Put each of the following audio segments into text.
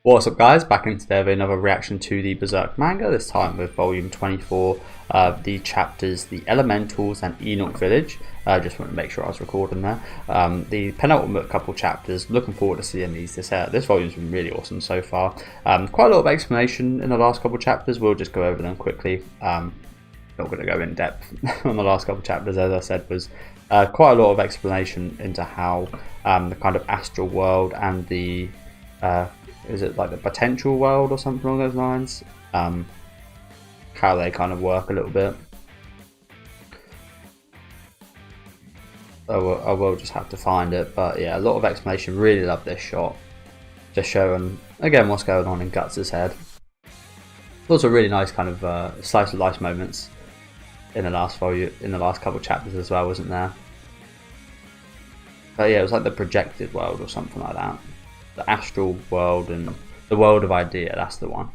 What's up guys, back in today with another reaction to the Berserk manga, this time with volume 24, the chapters The Elementals and Enoch Village. Just wanted to make sure I was recording there. The penultimate couple chapters, looking forward to seeing these. This volume's been really awesome so far. Quite a lot of explanation in the last couple chapters, we'll just go over them quickly. Not going to go in depth on the last couple chapters, as I said, was quite a lot of explanation into how the kind of astral world and the is it like the potential world or something along those lines, how they kind of work a little bit. I will just have to find it, but yeah, a lot of explanation. Really love this shot, just showing again what's going on in Guts' head. Also really nice kind of slice of life moments in the last volume, in the last couple of chapters as well, wasn't there? But yeah, it was like the projected world or something like that. The astral world and the world of idea, that's the one.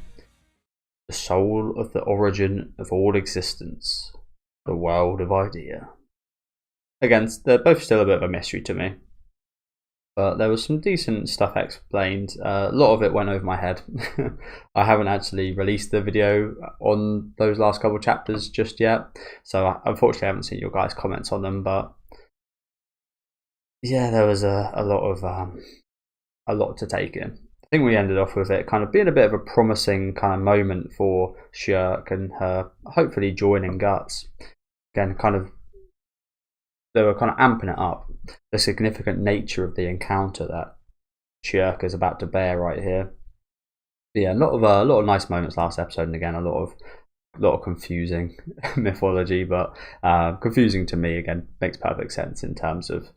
The soul of the origin of all existence. The world of idea. Again, they're both still a bit of a mystery to me. But there was some decent stuff explained. A lot of it went over my head. I haven't actually released the video on those last couple of chapters just yet. So unfortunately I haven't seen your guys' comments on them. But yeah, there was a lot to take in. I think we ended off with it kind of being a bit of a promising kind of moment for Scheirke and her hopefully joining Guts. Again, kind of they were kind of amping it up, the significant nature of the encounter that Scheirke is about to bear right here. But yeah, a lot of nice moments last episode, and again a lot of confusing mythology, but confusing to me. Again, makes perfect sense in terms of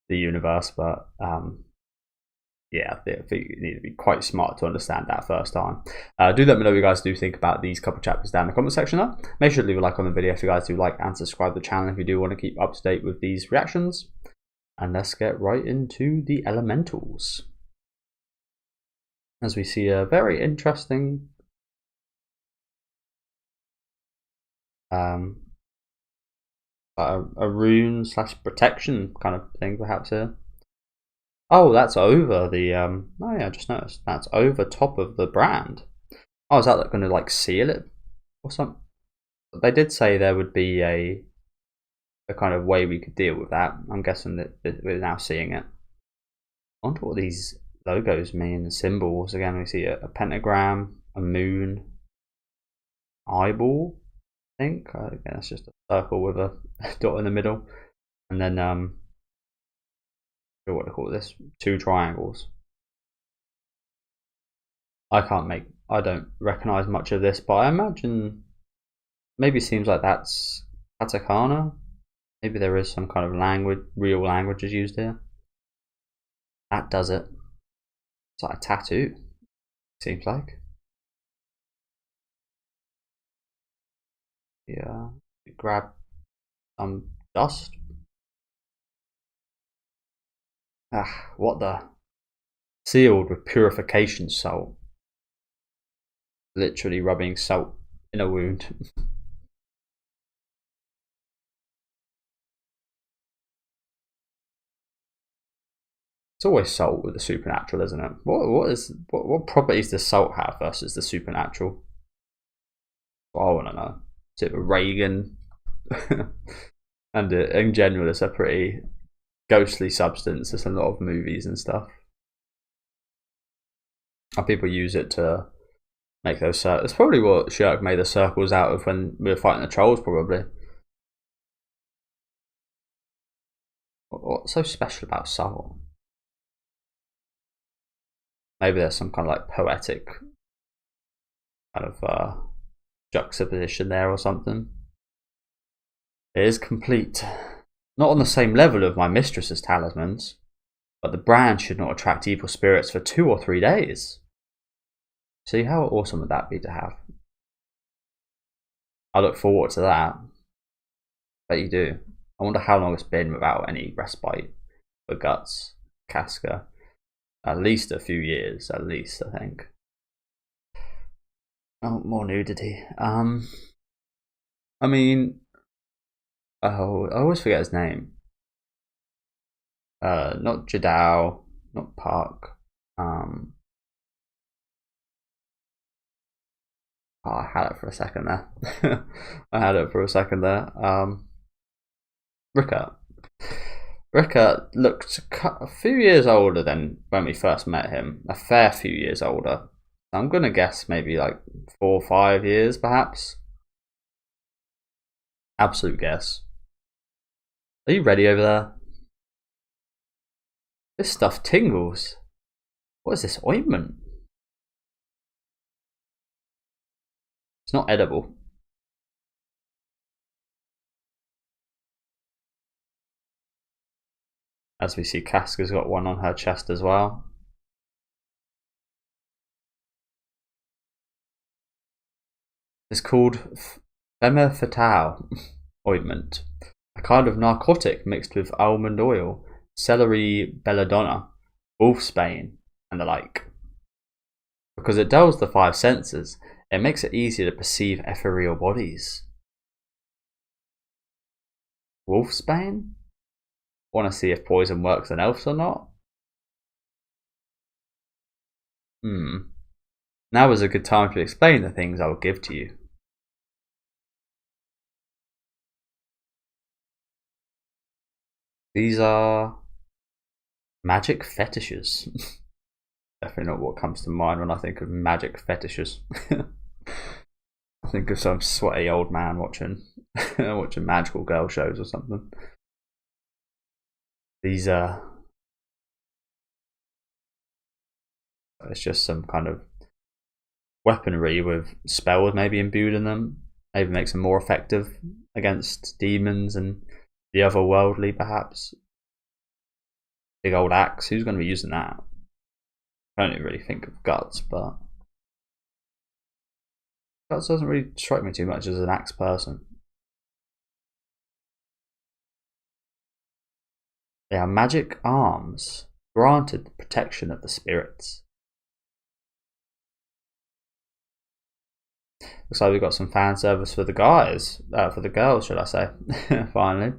the universe, but yeah, I think you need to be quite smart to understand that first time. Do let me know what you guys do think about these couple chapters down in the comment section though. Make sure to leave a like on the video if you guys do like, and subscribe to the channel if you do want to keep up to date with these reactions. And let's get right into the Elementals. As we see a very interesting a rune / protection kind of thing perhaps here. Oh, that's over the oh yeah, I just noticed that's over top of the brand. Oh, is that going to like seal it or something? They did say there would be a kind of way we could deal with that. I'm guessing that we're now seeing it. I wonder what these logos mean, the symbols. Again, we see a pentagram, a moon, eyeball, I think. Again, that's just a circle with a dot in the middle, and then what to call this, 2 triangles. I don't recognize much of this, but I imagine maybe it seems like that's katakana. Maybe there is some kind of language, real languages used here. That does it. It's like a tattoo, seems like. Yeah, grab some dust. Ah, what the? Sealed with purification salt. Literally rubbing salt in a wound. It's always salt with the supernatural, isn't it? What properties does salt have versus the supernatural? Well, I want to know. Is it a Reagan? And in general, it's a pretty ghostly substance. There's a lot of movies and stuff. And people use it to make those circles. It's probably what Scheirke made the circles out of when we were fighting the trolls, probably. What's so special about salt? Maybe there's some kind of like poetic kind of juxtaposition there or something. It is complete. Not on the same level of my mistress's talismans, but the brand should not attract evil spirits for 2 or 3 days. See, how awesome would that be to have? I look forward to that. Bet you do. I wonder how long it's been without any respite for Guts, Casca. At least a few years, at least, I think. Oh, more nudity. I mean, oh, I always forget his name. Not Jadao, not Park. Oh, I had it for a second there. I had it for a second there. Rickert. Rickert looked a few years older than when we first met him. A fair few years older. I'm going to guess maybe like 4 or 5 years, perhaps. Absolute guess. Are you ready over there? This stuff tingles. What is this ointment? It's not edible. As we see, Casca's got one on her chest as well. It's called Femme Fatale ointment, a kind of narcotic mixed with almond oil, celery belladonna, wolfsbane, and the like. Because it dulls the 5 senses, it makes it easier to perceive ethereal bodies. Wolfsbane? Want to see if poison works on elves or not? Now is a good time to explain the things I will give to you. These are magic fetishes. Definitely not what comes to mind when I think of magic fetishes. I think of some sweaty old man watching magical girl shows or something. These are... It's just some kind of weaponry with spells maybe imbued in them. Maybe makes them more effective against demons and the otherworldly, perhaps. Big old axe. Who's going to be using that? I don't really think of Guts, but Guts doesn't really strike me too much as an axe person. They are magic arms, granted the protection of the spirits. Looks like we've got some fan service for the guys, for the girls, should I say? Finally,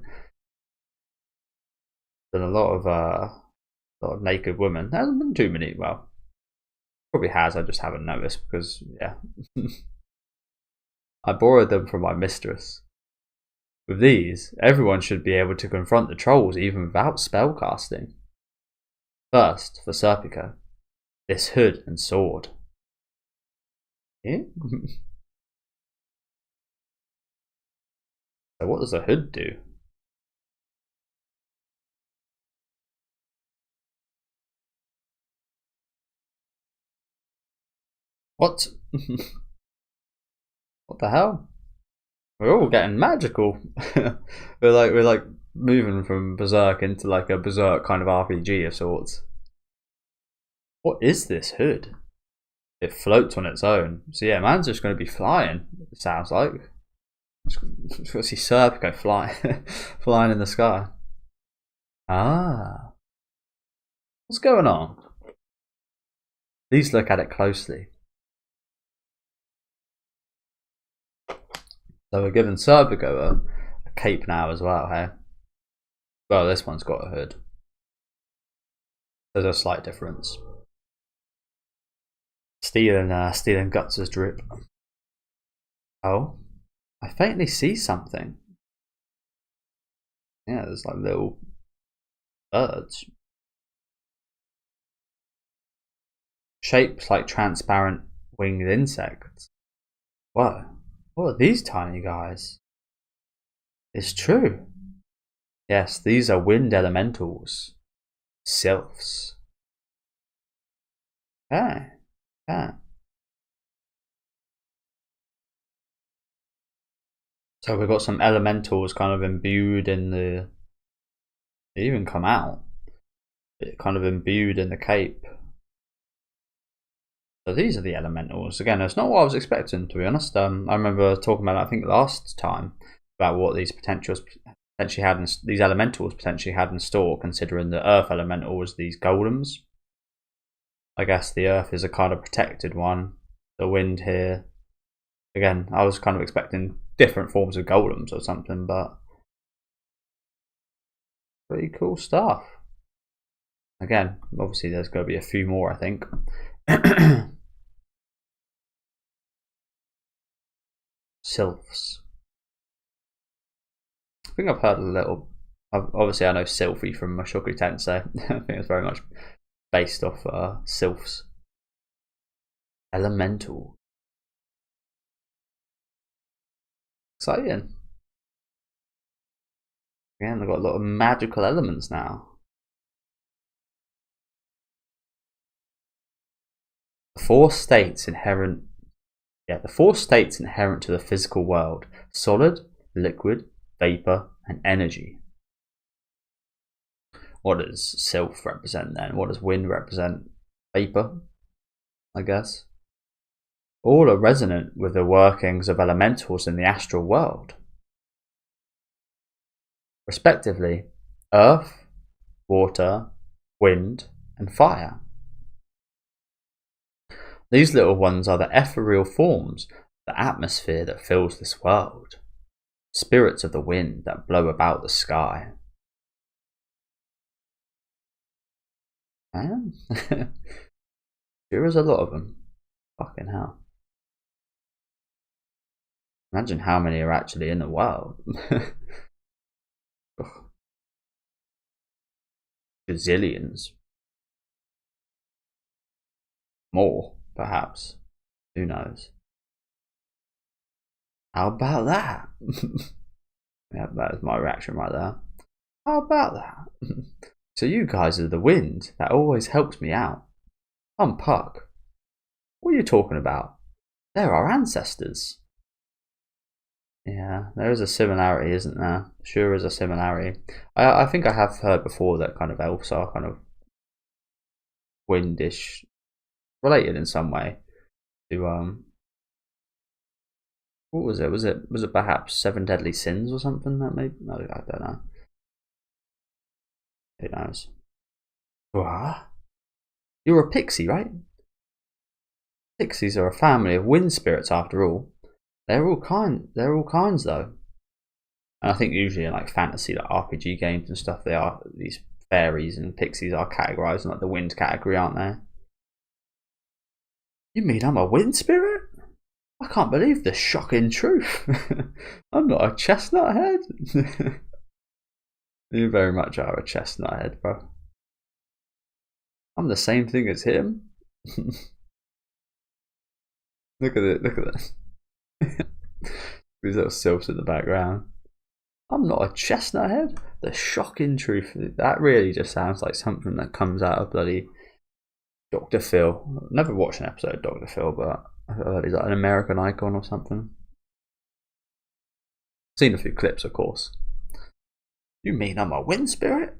there's a lot of naked women. There hasn't been too many. Well, probably has. I just haven't noticed because yeah, I borrowed them from my mistress. With these, everyone should be able to confront the trolls even without spellcasting. First, for Scheirke, this hood and sword. Yeah. So what does the hood do? What? What the hell? We're all getting magical. we're like moving from Berserk into like a Berserk kind of RPG of sorts. What is this hood? It floats on its own. So yeah, man's just going to be flying. It sounds like. Just got to see Scheirke flying in the sky. Ah, what's going on? Please look at it closely. So we're giving Scheirke a cape now as well, hey? Well, this one's got a hood. There's a slight difference. Stealing Guts' drip. Oh, I faintly see something. Yeah, there's like little birds. Shapes like transparent winged insects. Whoa, what are these tiny guys? It's true. Yes, these are wind elementals. Sylphs. Okay. Yeah. So we've got some elementals kind of imbued in the... They even come out. It kind of imbued in the cape. So these are the elementals. Again, it's not what I was expecting, to be honest. I remember talking about, I think last time, about what these potentially had, these elementals potentially had in store, considering the earth elemental was these golems. I guess the earth is a kind of protected one. The wind here. Again, I was kind of expecting different forms of golems or something, but pretty cool stuff. Again, obviously there's going to be a few more, I think. sylphs. I think I've heard a little. Obviously, I know Sylphie from Mushoku Tensei. I think it's very much based off sylphs. Elemental. Exciting. Again, they've got a lot of magical elements now. The four states inherent to the physical world: solid, liquid, vapor, and energy. What does sylph represent then? What does wind represent? Vapor, I guess. All are resonant with the workings of elementals in the astral world. Respectively, earth, water, wind, and fire. These little ones are the ethereal forms of the atmosphere that fills this world, spirits of the wind that blow about the sky. Man, sure is a lot of them. Fucking hell. Imagine how many are actually in the world. Gazillions. More, perhaps. Who knows? How about that? Yeah, that was my reaction right there. How about that? So you guys are the wind that always helps me out. I'm Puck. What are you talking about? They're our ancestors. Yeah, there is a similarity, isn't there? Sure is a similarity. I think I have heard before that kind of elves are kind of windish, related in some way to what was it? Was it perhaps 7 deadly sins or something? That maybe, no, I don't know. Who knows? What? You're a pixie, right? Pixies are a family of wind spirits, after all. They're all kinds, though. And I think usually in like fantasy, like RPG games and stuff, they are these fairies and pixies are categorized in like the wind category, aren't they? You mean I'm a wind spirit? I can't believe the shocking truth. I'm not a chestnut head. You very much are a chestnut head, bro. I'm the same thing as him. Look at it, look at this. These little sylphs in the background. I'm not a chestnut head. The shocking truth. That really just sounds like something that comes out of bloody Dr. Phil. I've never watched an episode of Dr. Phil, but I heard he's like an American icon or something. Seen a few clips, of course. You mean I'm a wind spirit?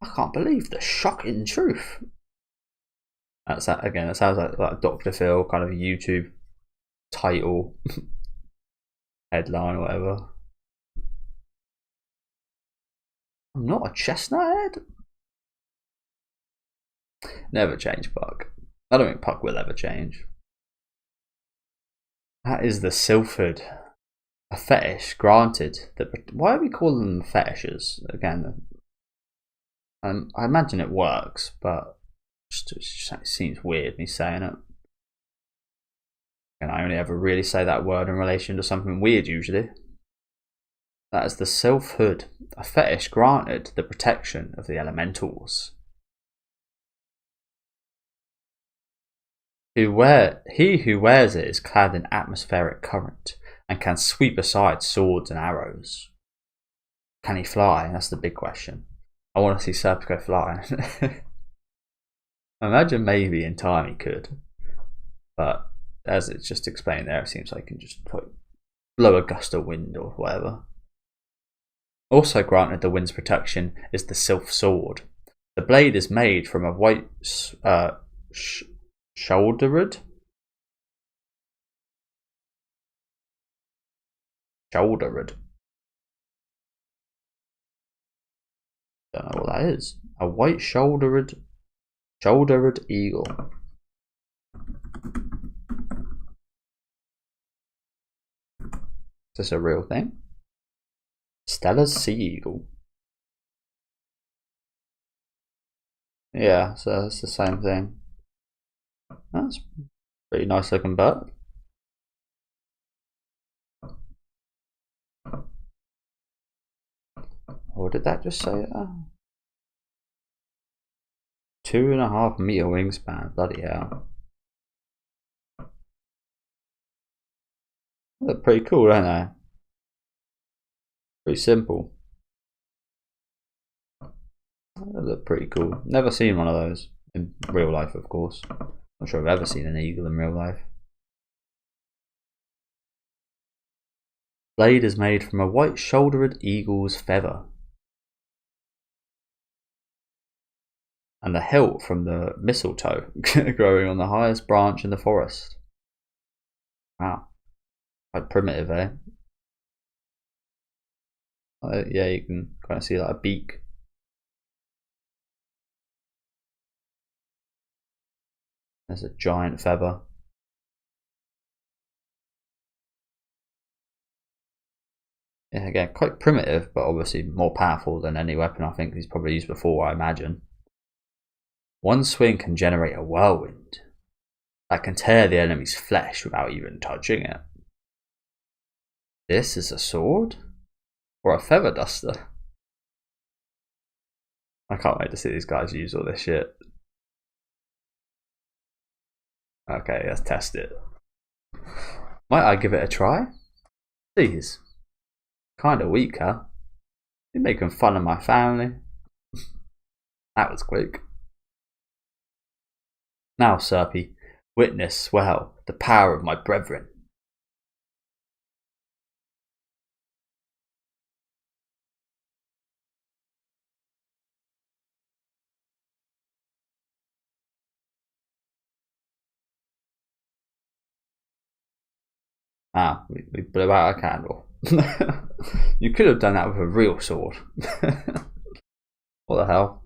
I can't believe the shocking truth. That's that again. It sounds like Dr. Phil kind of YouTube title, headline, or whatever. I'm not a chestnut head. Never change, Puck. I don't think Puck will ever change. That is the sylphhood. A fetish granted. Why are we calling them fetishes? Again, I imagine it works, but it seems weird me saying it. And I only ever really say that word in relation to something weird usually. That is the sylphhood. A fetish granted the protection of the elementals. He who wears it is clad in atmospheric current and can sweep aside swords and arrows. Can he fly? That's the big question. I want to see Serpico fly. I imagine maybe in time he could, but as it's just explained there, it seems like he can just blow a gust of wind or whatever. Also granted the wind's protection is the sylph sword. The blade is made from a white shouldered. Don't know what that is. A white shouldered eagle. Is this a real thing? Stella's sea eagle. Yeah, so it's the same thing. That's a pretty nice looking bird. Or did that just say 2.5 meter wingspan? Bloody hell. They're pretty cool, aren't they? Pretty simple. They look pretty cool. Never seen one of those in real life, of course. Not sure I've ever seen an eagle in real life. Blade is made from a white-shouldered eagle's feather. And the hilt from the mistletoe growing on the highest branch in the forest. Wow. Quite primitive, eh? Yeah, you can kind of see like a beak. There's a giant feather. Yeah, again, quite primitive, but obviously more powerful than any weapon I think he's probably used before, I imagine. One swing can generate a whirlwind that can tear the enemy's flesh without even touching it. This is a sword? Or a feather duster? I can't wait to see these guys use all this shit. Okay, let's test it. Might I give it a try? Please. Kinda weak, huh? You're making fun of my family. That was quick. Now, Scheirke, witness well the power of my brethren. Ah, we blew out a candle. You could have done that with a real sword. What the hell?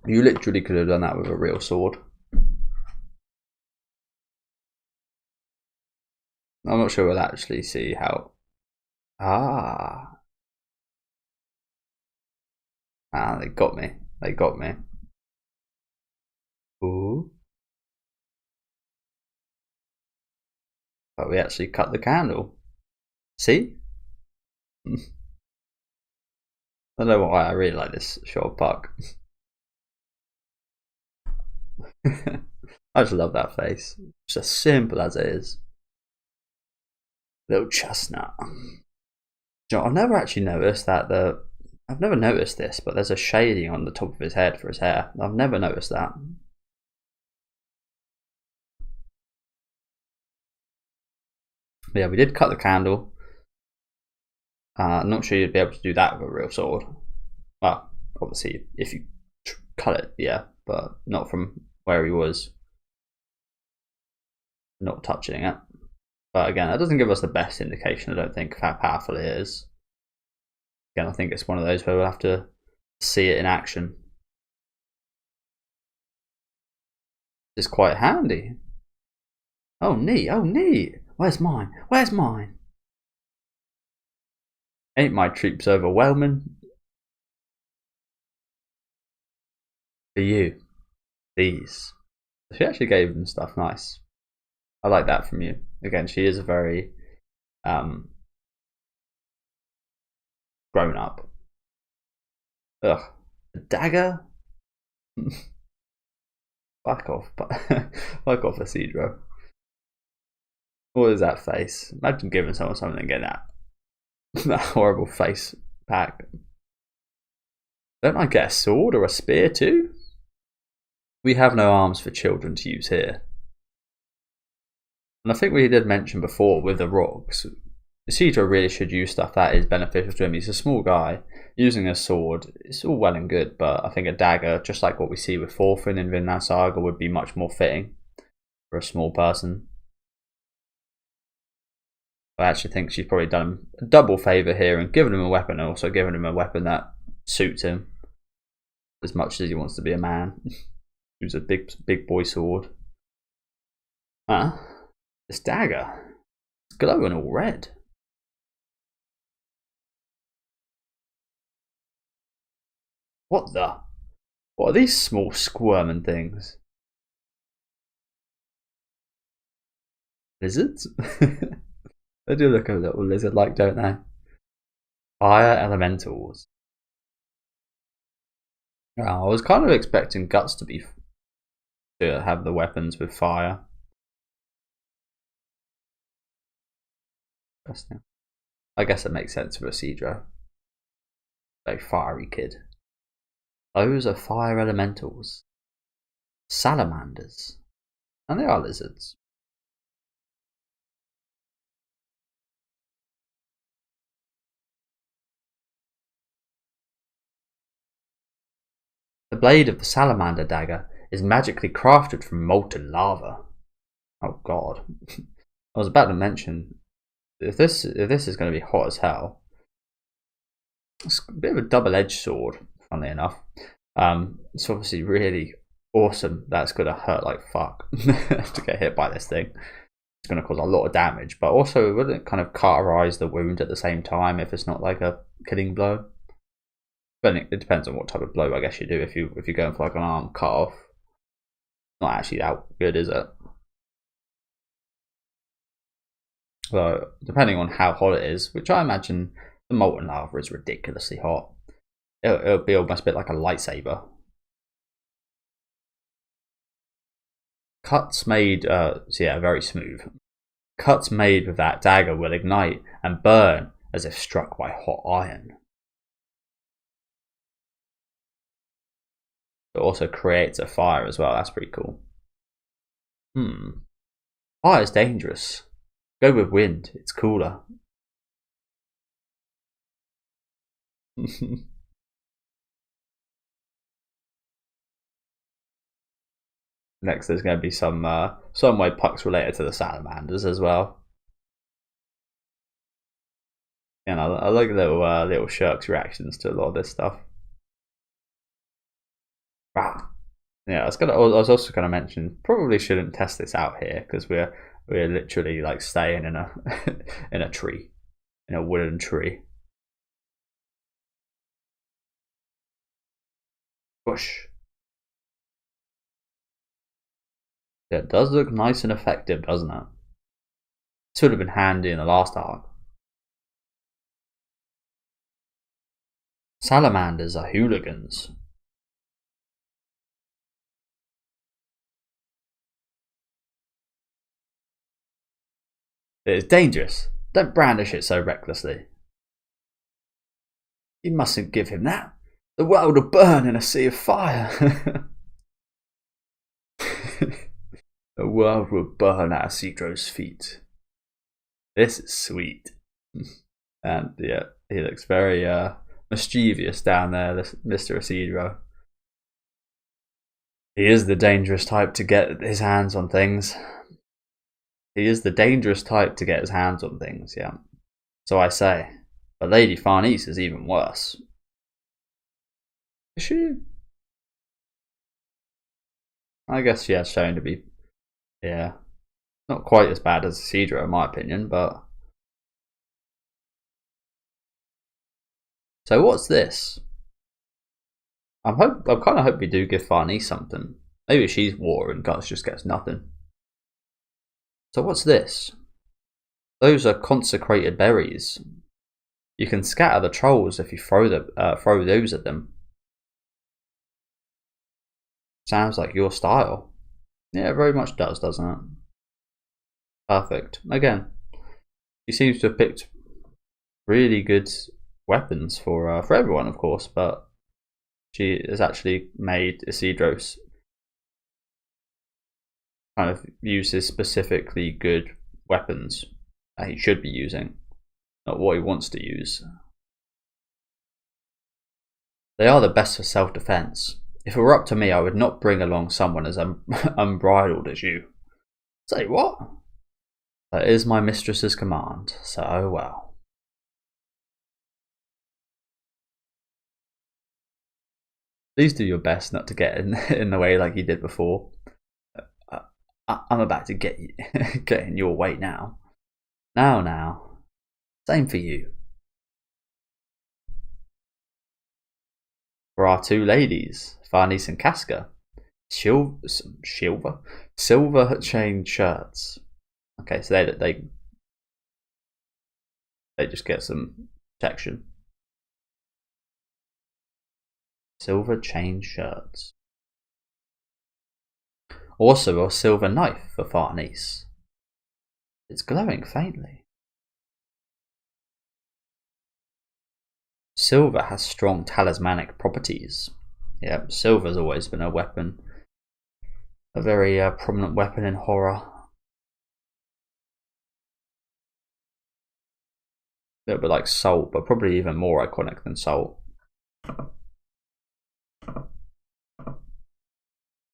You literally could have done that with a real sword. I'm not sure we'll actually see how. Ah, they got me. They got me. Ooh. But we actually cut the candle. See? I don't know why I really like this short puck. I just love that face. It's as simple as it is. Little chestnut. You know, I've never actually noticed that I've never noticed this, but there's a shading on the top of his head for his hair. I've never noticed that. But yeah, we did cut the candle. Not sure you'd be able to do that with a real sword. Well, obviously, if you cut it, yeah, but not from where he was. Not touching it. But again, that doesn't give us the best indication, I don't think, of how powerful it is. Again, I think it's one of those where we'll have to see it in action. It's quite handy. Oh, neat. Oh, neat. Where's mine? Where's mine? Ain't my troops overwhelming? For you. These. She actually gave them stuff nice. I like that from you. Again, she is a very grown up. Ugh. A dagger? Fuck off. Fuck off, Isidro. What is that face? Imagine giving someone something and getting that horrible face pack. Don't I get a sword or a spear too? We have no arms for children to use here. And I think we did mention before with the rocks, Isidro really should use stuff that is beneficial to him. He's a small guy. Using a sword, it's all well and good, but I think a dagger, just like what we see with Thorfinn in Vinland Saga, would be much more fitting for a small person. I actually think she's probably done him a double favour here and given him a weapon, and also given him a weapon that suits him as much as he wants to be a man. Use a big boy sword. This dagger, it's glowing all red. What are these small squirming things? Lizards? They do look a little lizard-like, don't they? Fire elementals. I was kind of expecting Guts to have the weapons with fire. Interesting. I guess it makes sense for Isidro. A fiery kid. Those are fire elementals. Salamanders. And they are lizards. The blade of the salamander dagger is magically crafted from molten lava. Oh god. I was about to mention, if this is going to be hot as hell, it's a bit of a double-edged sword, funnily enough. It's obviously really awesome that it's going to hurt like fuck to get hit by this thing. It's going to cause a lot of damage, but also it wouldn't kind of cauterize the wound at the same time if it's not like a killing blow. But it depends on what type of blow I guess you do. If you're going for like an arm cut off, not actually that good, is it? So depending on how hot it is, which I imagine the molten lava is ridiculously hot, it'll be almost a bit like a lightsaber. Cuts made, so yeah, very smooth. Cuts made with that dagger will ignite and burn as if struck by hot iron. It also creates a fire as well. That's pretty cool. Fire is dangerous. Go with wind. It's cooler. Next, there's going to be some way pucks related to the salamanders as well. And I like little Scheirke's reactions to a lot of this stuff. Yeah, I was also going to mention, probably shouldn't test this out here because we're literally like staying in a in a tree, in a wooden tree. Push. Yeah, it does look nice and effective, doesn't it? This would have been handy in the last arc. Salamanders are hooligans. It is dangerous. Don't brandish it so recklessly. You mustn't give him that. The world will burn in a sea of fire. The world will burn at Isidro's feet. This is sweet. And yeah, he looks very mischievous down there, this Mr. Isidro. He is the dangerous type to get his hands on things. He is the dangerous type to get his hands on things, yeah. So I say. But Lady Farnese is even worse. Is she? I guess she has shown to be, yeah, not quite as bad as Isidro in my opinion, but... So what's this? I kind of hope we do give Farnese something. Maybe she's war and Guts just gets nothing. So what's this? Those are consecrated berries. You can scatter the trolls if you throw those at them. Sounds like your style. Yeah, it very much does, doesn't it? Perfect. Again, she seems to have picked really good weapons for everyone, of course, but she has actually made Isidros kind of use his specifically good weapons that he should be using, not what he wants to use. They are the best for self-defense. If it were up to me, I would not bring along someone as unbridled as you. Say what? That is my mistress's command, so well. Please do your best not to get in the way like you did before. I'm about to get in your way now. Now. Same for you. For our two ladies, Farnese and Casca, silver chain shirts. Okay, so they they just get some protection. Silver chain shirts. Also a silver knife for Farnese. It's glowing faintly. Silver has strong talismanic properties. Yep, silver's always been a weapon. A very prominent weapon in horror. A little bit like salt, but probably even more iconic than salt.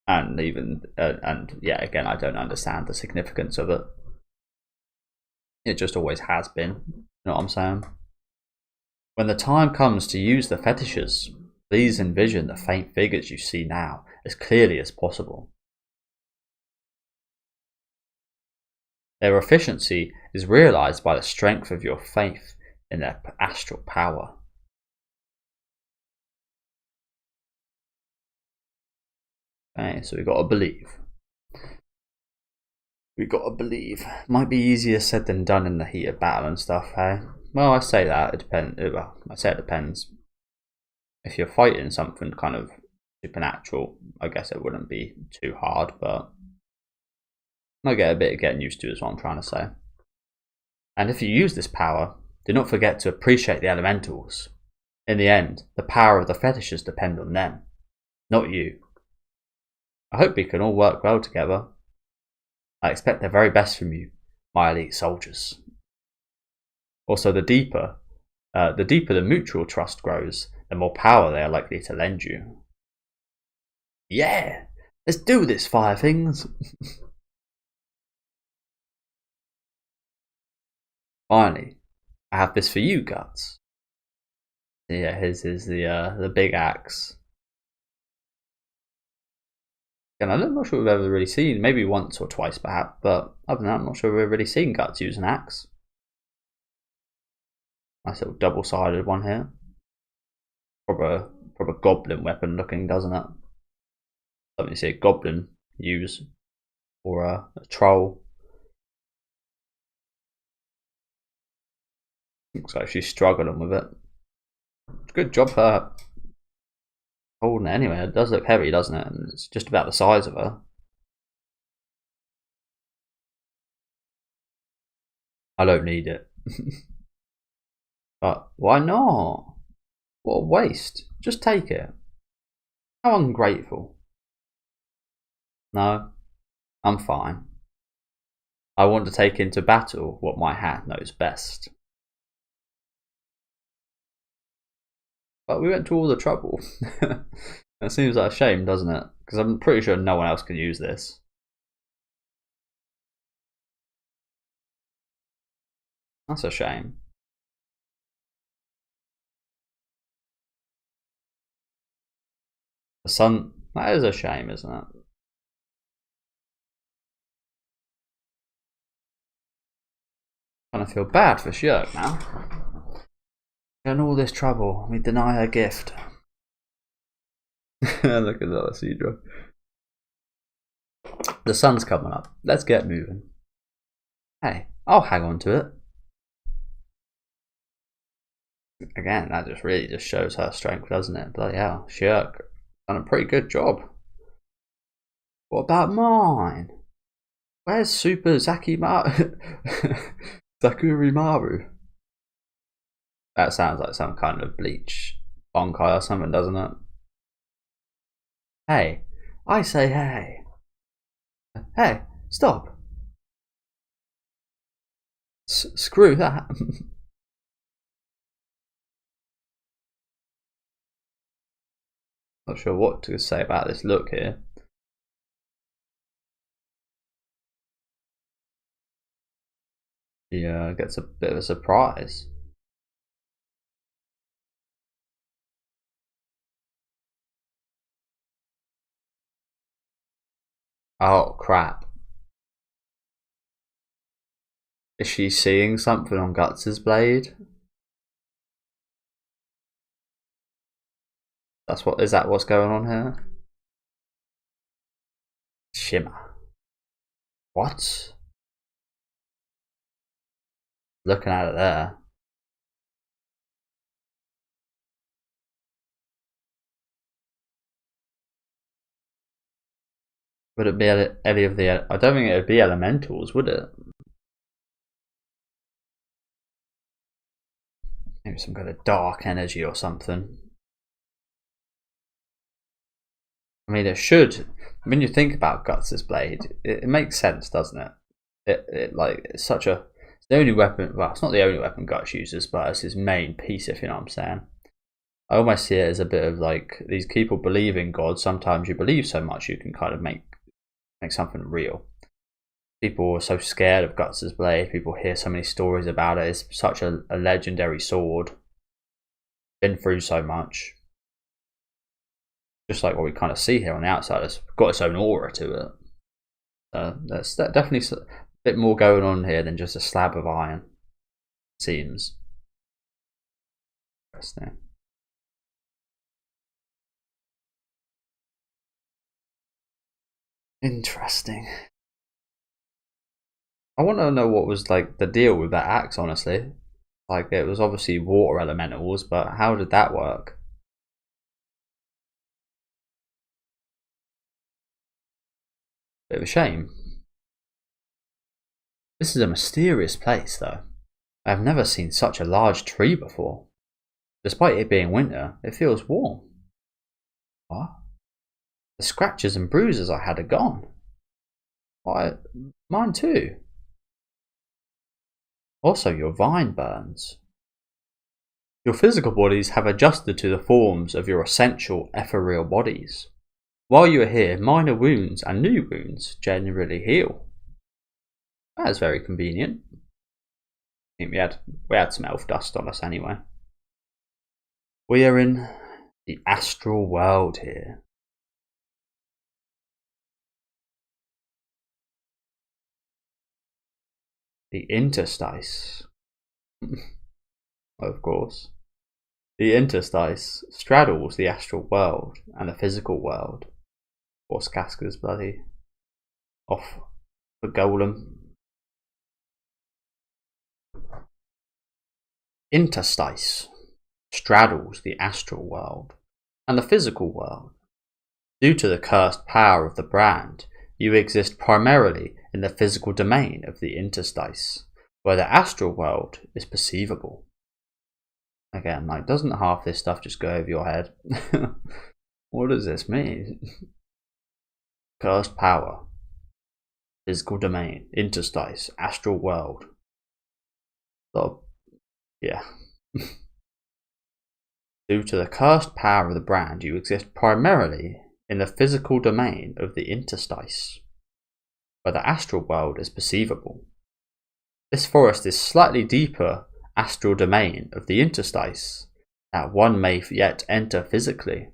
And even, and yeah, again, I don't understand the significance of it. It just always has been, you know what I'm saying? When the time comes to use the fetishes, please envision the faint figures you see now as clearly as possible. Their efficiency is realized by the strength of your faith in their astral power. Okay, so we got to believe. We got to believe. Might be easier said than done in the heat of battle and stuff, hey? Well, I say that, it depends. Well, I say it depends. If you're fighting something kind of supernatural, I guess it wouldn't be too hard, but might get a bit of getting used to is what I'm trying to say. And if you use this power, do not forget to appreciate the elementals. In the end, the power of the fetishes depend on them, not you. I hope we can all work well together. I expect the very best from you, my elite soldiers. Also, the deeper the mutual trust grows, the more power they are likely to lend you. Yeah, let's do this, fire things. Finally, I have this for you, Guts. Yeah, his is the big axe. And I'm not sure we've ever really seen, maybe once or twice perhaps, but other than that, I'm not sure we've really seen Guts use an axe. Nice little double-sided one here. Proper goblin weapon looking, doesn't it? Something you see a goblin use, or a troll. Looks like she's struggling with it. Good job her holding it anyway. It does look heavy, doesn't it? And it's just about the size of her. I don't need it. But why not? What a waste. Just take it. How ungrateful. No, I'm fine. I want to take into battle what my hand knows best. But we went to all the trouble. That seems like a shame, doesn't it? Because I'm pretty sure no one else can use this. That's a shame. The sun, that is a shame, isn't it? I kind of feel bad for Scheirke now. In all this trouble, we deny her gift. Look at that, Cedra. The sun's coming up. Let's get moving. Hey, I'll hang on to it. Again, that just really just shows her strength, doesn't it? Bloody hell, Scheirke done a pretty good job. What about mine? Where's Super Zakurimaru? That sounds like some kind of Bleach Bonkai or something, doesn't it? Hey, I say hey. Hey, stop. Screw that. Not sure what to say about this look here. He gets a bit of a surprise. Oh crap. Is she seeing something on Guts' blade? Is that what's going on here? Shimmer. What? Looking at it there. Would it be any of the... I don't think it would be elementals, would it? Maybe some kind of dark energy or something. I mean, it should... When you think about Guts' blade, it makes sense, doesn't it? It's such a... It's the only weapon... Well, it's not the only weapon Guts uses, but it's his main piece, if you know what I'm saying. I almost see it as a bit of like, these people believe in God. Sometimes you believe so much you can kind of make something real. People are so scared of Guts' blade. People hear so many stories about it. It's such a legendary sword. Been through so much. Just like what we kind of see here on the outside. It's got its own aura to it. There's definitely a bit more going on here than just a slab of iron. Seems. Interesting. Interesting. I want to know what was like the deal with that axe, honestly. Like, it was obviously water elementals, but how did that work? Bit of a shame. This is a mysterious place, though. I have never seen such a large tree before. Despite it being winter, it feels warm. What? The scratches and bruises I had are gone. Why, mine too. Also, your vine burns. Your physical bodies have adjusted to the forms of your essential ethereal bodies. While you are here, minor wounds and new wounds generally heal. That is very convenient. I think we had some elf dust on us anyway. We are in the astral world here. The interstice. Of course. The interstice straddles the astral world and the physical world. Of course, Casca's bloody off the golem. Interstice straddles the astral world and the physical world. Due to the cursed power of the brand, you exist primarily in the physical domain of the interstice, where the astral world is perceivable. Again, like, doesn't half this stuff just go over your head? What does this mean? Cursed power, physical domain, interstice, astral world. So, yeah. Due to the cursed power of the brand, you exist primarily in the physical domain of the interstice, where the astral world is perceivable. This forest is slightly deeper astral domain of the interstice that one may yet enter physically.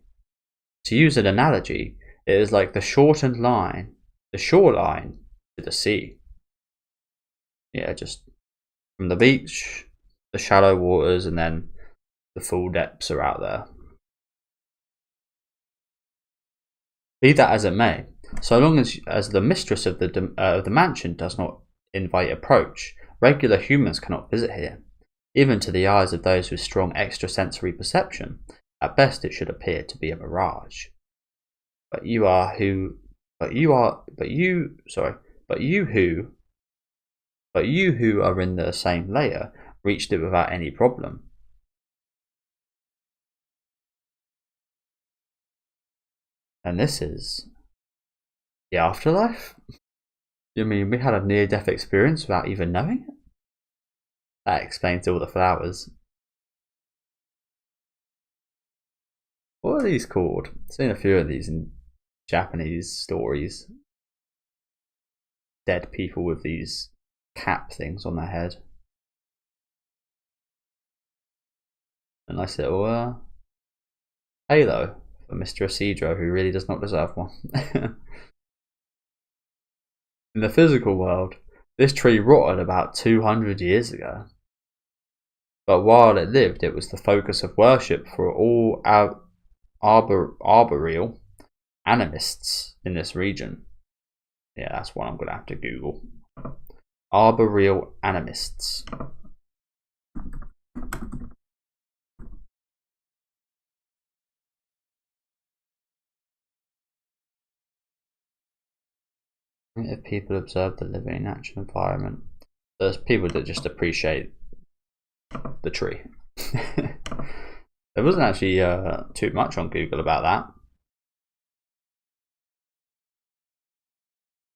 To use an analogy, it is like the shortened line, the shoreline to the sea. Yeah, just from the beach, the shallow waters, and then the full depths are out there. Be that as it may, so long as the mistress of the mansion does not invite approach, regular humans cannot visit here. Even to the eyes of those with strong extrasensory perception, at best it should appear to be a mirage. But you who are in the same layer reached it without any problem. And this is the afterlife? You mean we had a near-death experience without even knowing it? That explains all the flowers. What are these called? I've seen a few of these in Japanese stories. Dead people with these cap things on their head. A nice little halo for Mr. Isidro, who really does not deserve one. In the physical world, this tree rotted about 200 years ago. But while it lived, it was the focus of worship for all arboreal animists in this region. Yeah, that's what I'm going to have to Google. Arboreal animists. If people observe the living natural environment, there's people that just appreciate the tree. There wasn't actually too much on Google about that.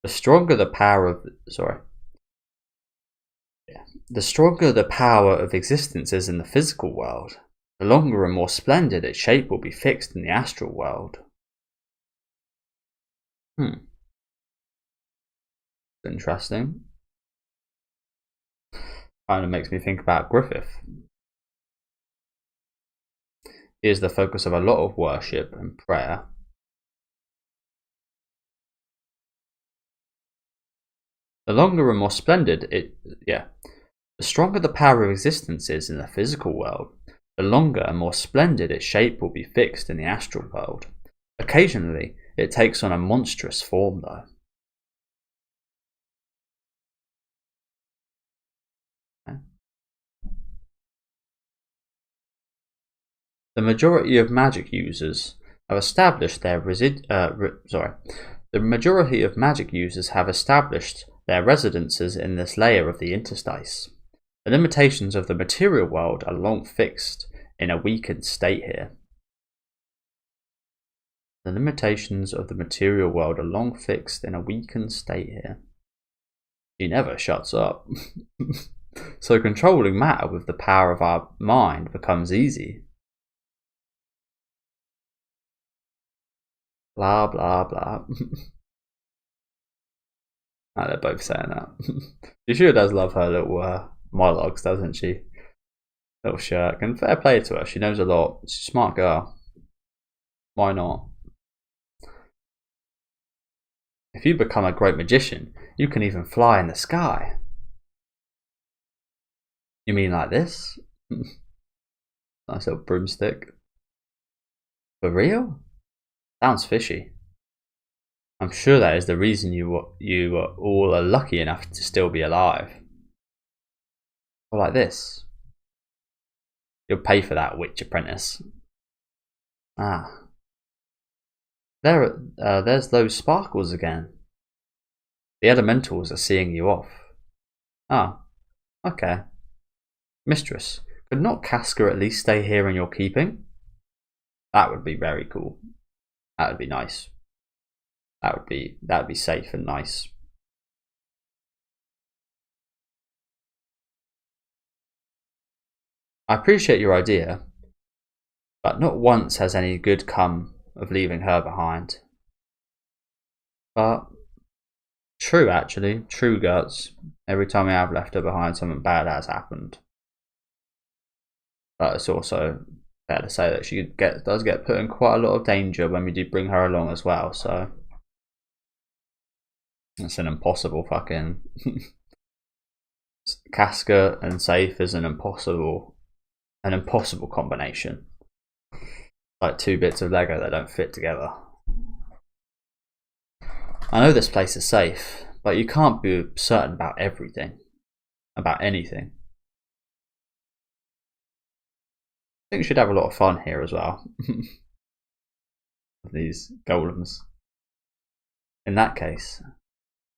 The stronger the power of the stronger the power of existence is in the physical world, the longer and more splendid its shape will be fixed in the astral world. Interesting. Kind of makes me think about Griffith. He is the focus of a lot of worship and prayer. The longer and more splendid the stronger the power of existence is in the physical world, the longer and more splendid its shape will be fixed in the astral world. Occasionally, it takes on a monstrous form, though. The majority of magic users have established their residences in this layer of the interstice. The limitations of the material world are long fixed in a weakened state here. The limitations of the material world are long fixed in a weakened state here. She never shuts up. So controlling matter with the power of our mind becomes easy. Blah, blah, blah. They're both saying that. She sure does love her little monologues, doesn't she? Little Scheirke. And fair play to her. She knows a lot. She's a smart girl. Why not? If you become a great magician, you can even fly in the sky. You mean like this? Nice little broomstick. For real? Sounds fishy. I'm sure that is the reason you all are lucky enough to still be alive. Or like this. You'll pay for that, witch apprentice. Ah. There's those sparkles again. The elementals are seeing you off. Ah. Okay. Mistress, could not Casca at least stay here in your keeping? That would be very cool. That would be nice. That would be safe and nice. I appreciate your idea, but not once has any good come of leaving her behind. But true, actually, true, Guts. Every time I have left her behind, something bad has happened. But it's also fair to say that she does get put in quite a lot of danger when we do bring her along as well. So it's an impossible fucking Casca and safe is an impossible combination. Like two bits of Lego that don't fit together. I know this place is safe, but you can't be certain about everything, about anything. I think we should have a lot of fun here as well. These golems. In that case,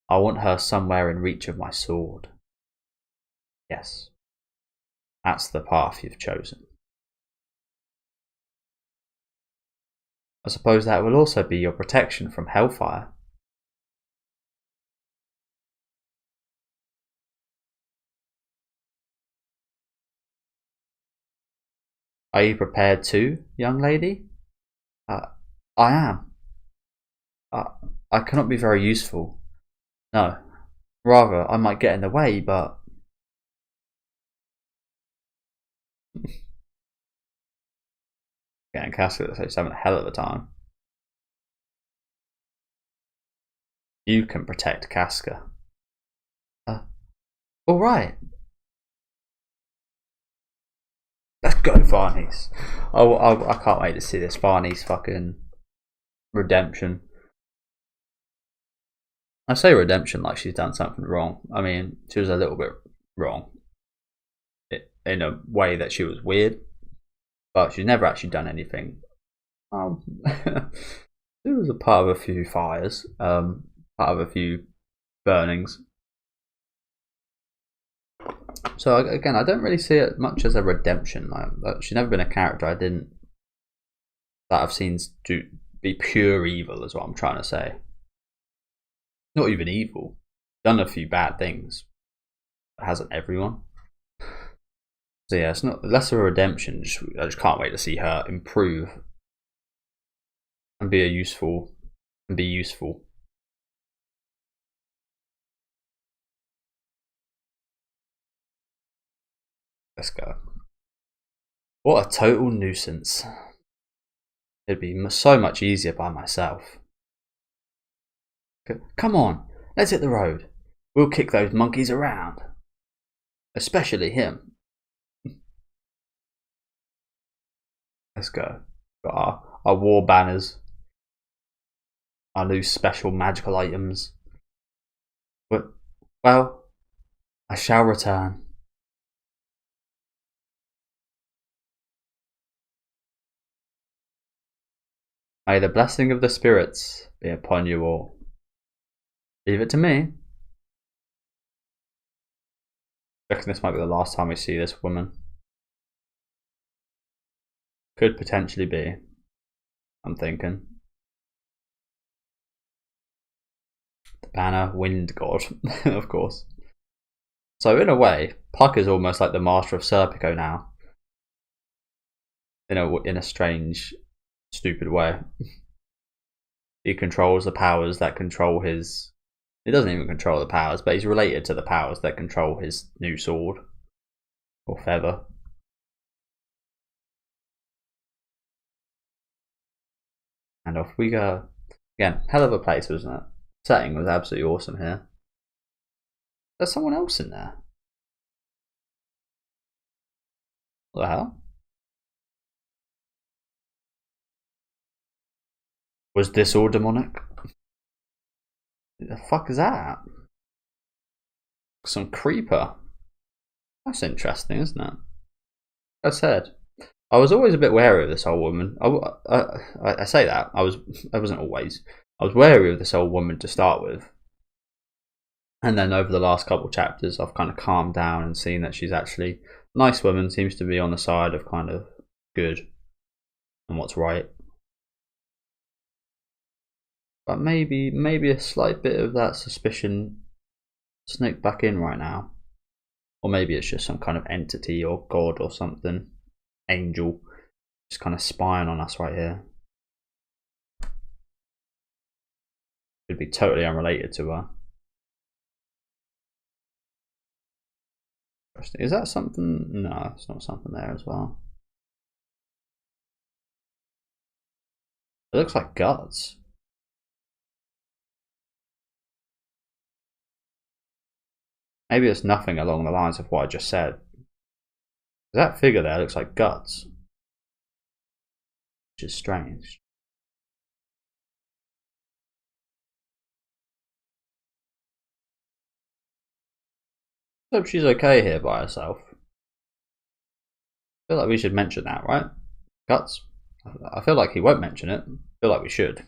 I want her somewhere in reach of my sword. Yes, that's the path you've chosen. I suppose that will also be your protection from hellfire. Are you prepared too, young lady? I am. I cannot be very useful. No. Rather, I might get in the way, but... Getting Casca looks like he's having a hell of a time. You can protect Casca. Alright. Let's go, Varnies. I can't wait to see this Varnies fucking redemption. I say redemption like she's done something wrong. I mean, she was a little bit wrong. In a way that she was weird. But she's never actually done anything. It was a part of a few fires. Part of a few burnings. So again, I don't really see it much as a redemption. Like, she's never been a character that I've seen be pure evil, is what I'm trying to say. Not even evil. Done a few bad things. But hasn't everyone? So yeah, it's not less of a redemption. I just can't wait to see her improve and be useful. Let's go. What a total nuisance. It'd be so much easier by myself. Come on, let's hit the road. We'll kick those monkeys around. Especially him. Let's go. Got our war banners. Our new special magical items. Well, I shall return. May the blessing of the spirits be upon you all. Leave it to me. I reckon this might be the last time we see this woman. Could potentially be. I'm thinking. The banner, wind god, of course. So in a way, Puck is almost like the master of Serpico now. In a strange, stupid way. He controls the powers that control his... He doesn't even control the powers, but he's related to the powers that control his new sword. Or feather. And off we go. Again, hell of a place, wasn't it? Setting was absolutely awesome here. There's someone else in there. What the hell? Was this all demonic? What the fuck is that? Some creeper. That's interesting, isn't it? Like I said, I was always a bit wary of this old woman. I say that. I wasn't always. I was wary of this old woman to start with. And then over the last couple of chapters, I've kind of calmed down and seen that she's actually a nice woman, seems to be on the side of kind of good and what's right. But maybe a slight bit of that suspicion sneak back in right now. Or maybe it's just some kind of entity or god or something. Angel. Just kind of spying on us right here. Could be totally unrelated to her. Is that something? No, it's not something there as well. It looks like guts. Maybe it's nothing along the lines of what I just said. That figure there looks like guts. Which is strange. I hope she's okay here by herself. I feel like we should mention that, right? Guts? I feel like he won't mention it. I feel like we should.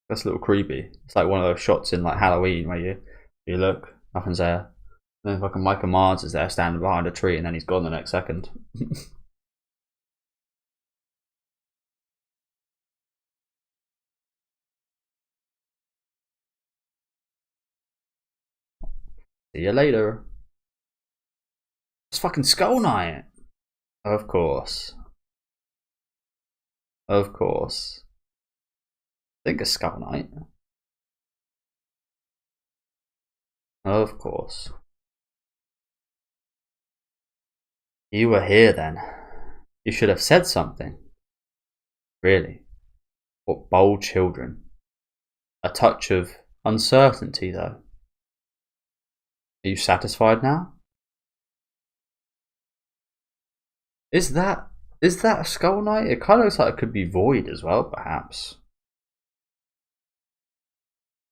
That's a little creepy. It's like one of those shots in like Halloween where you look, nothing's there. And then fucking Michael Myers is there standing behind a tree and then he's gone the next second. See you later. It's fucking Skull Knight. Of course. Of course. I think it's Skull Knight. Of course. You were here then. You should have said something. Really? What bold children. A touch of uncertainty though. Are you satisfied now? Is that a Skull Knight? It kind of looks like it could be Void as well, perhaps.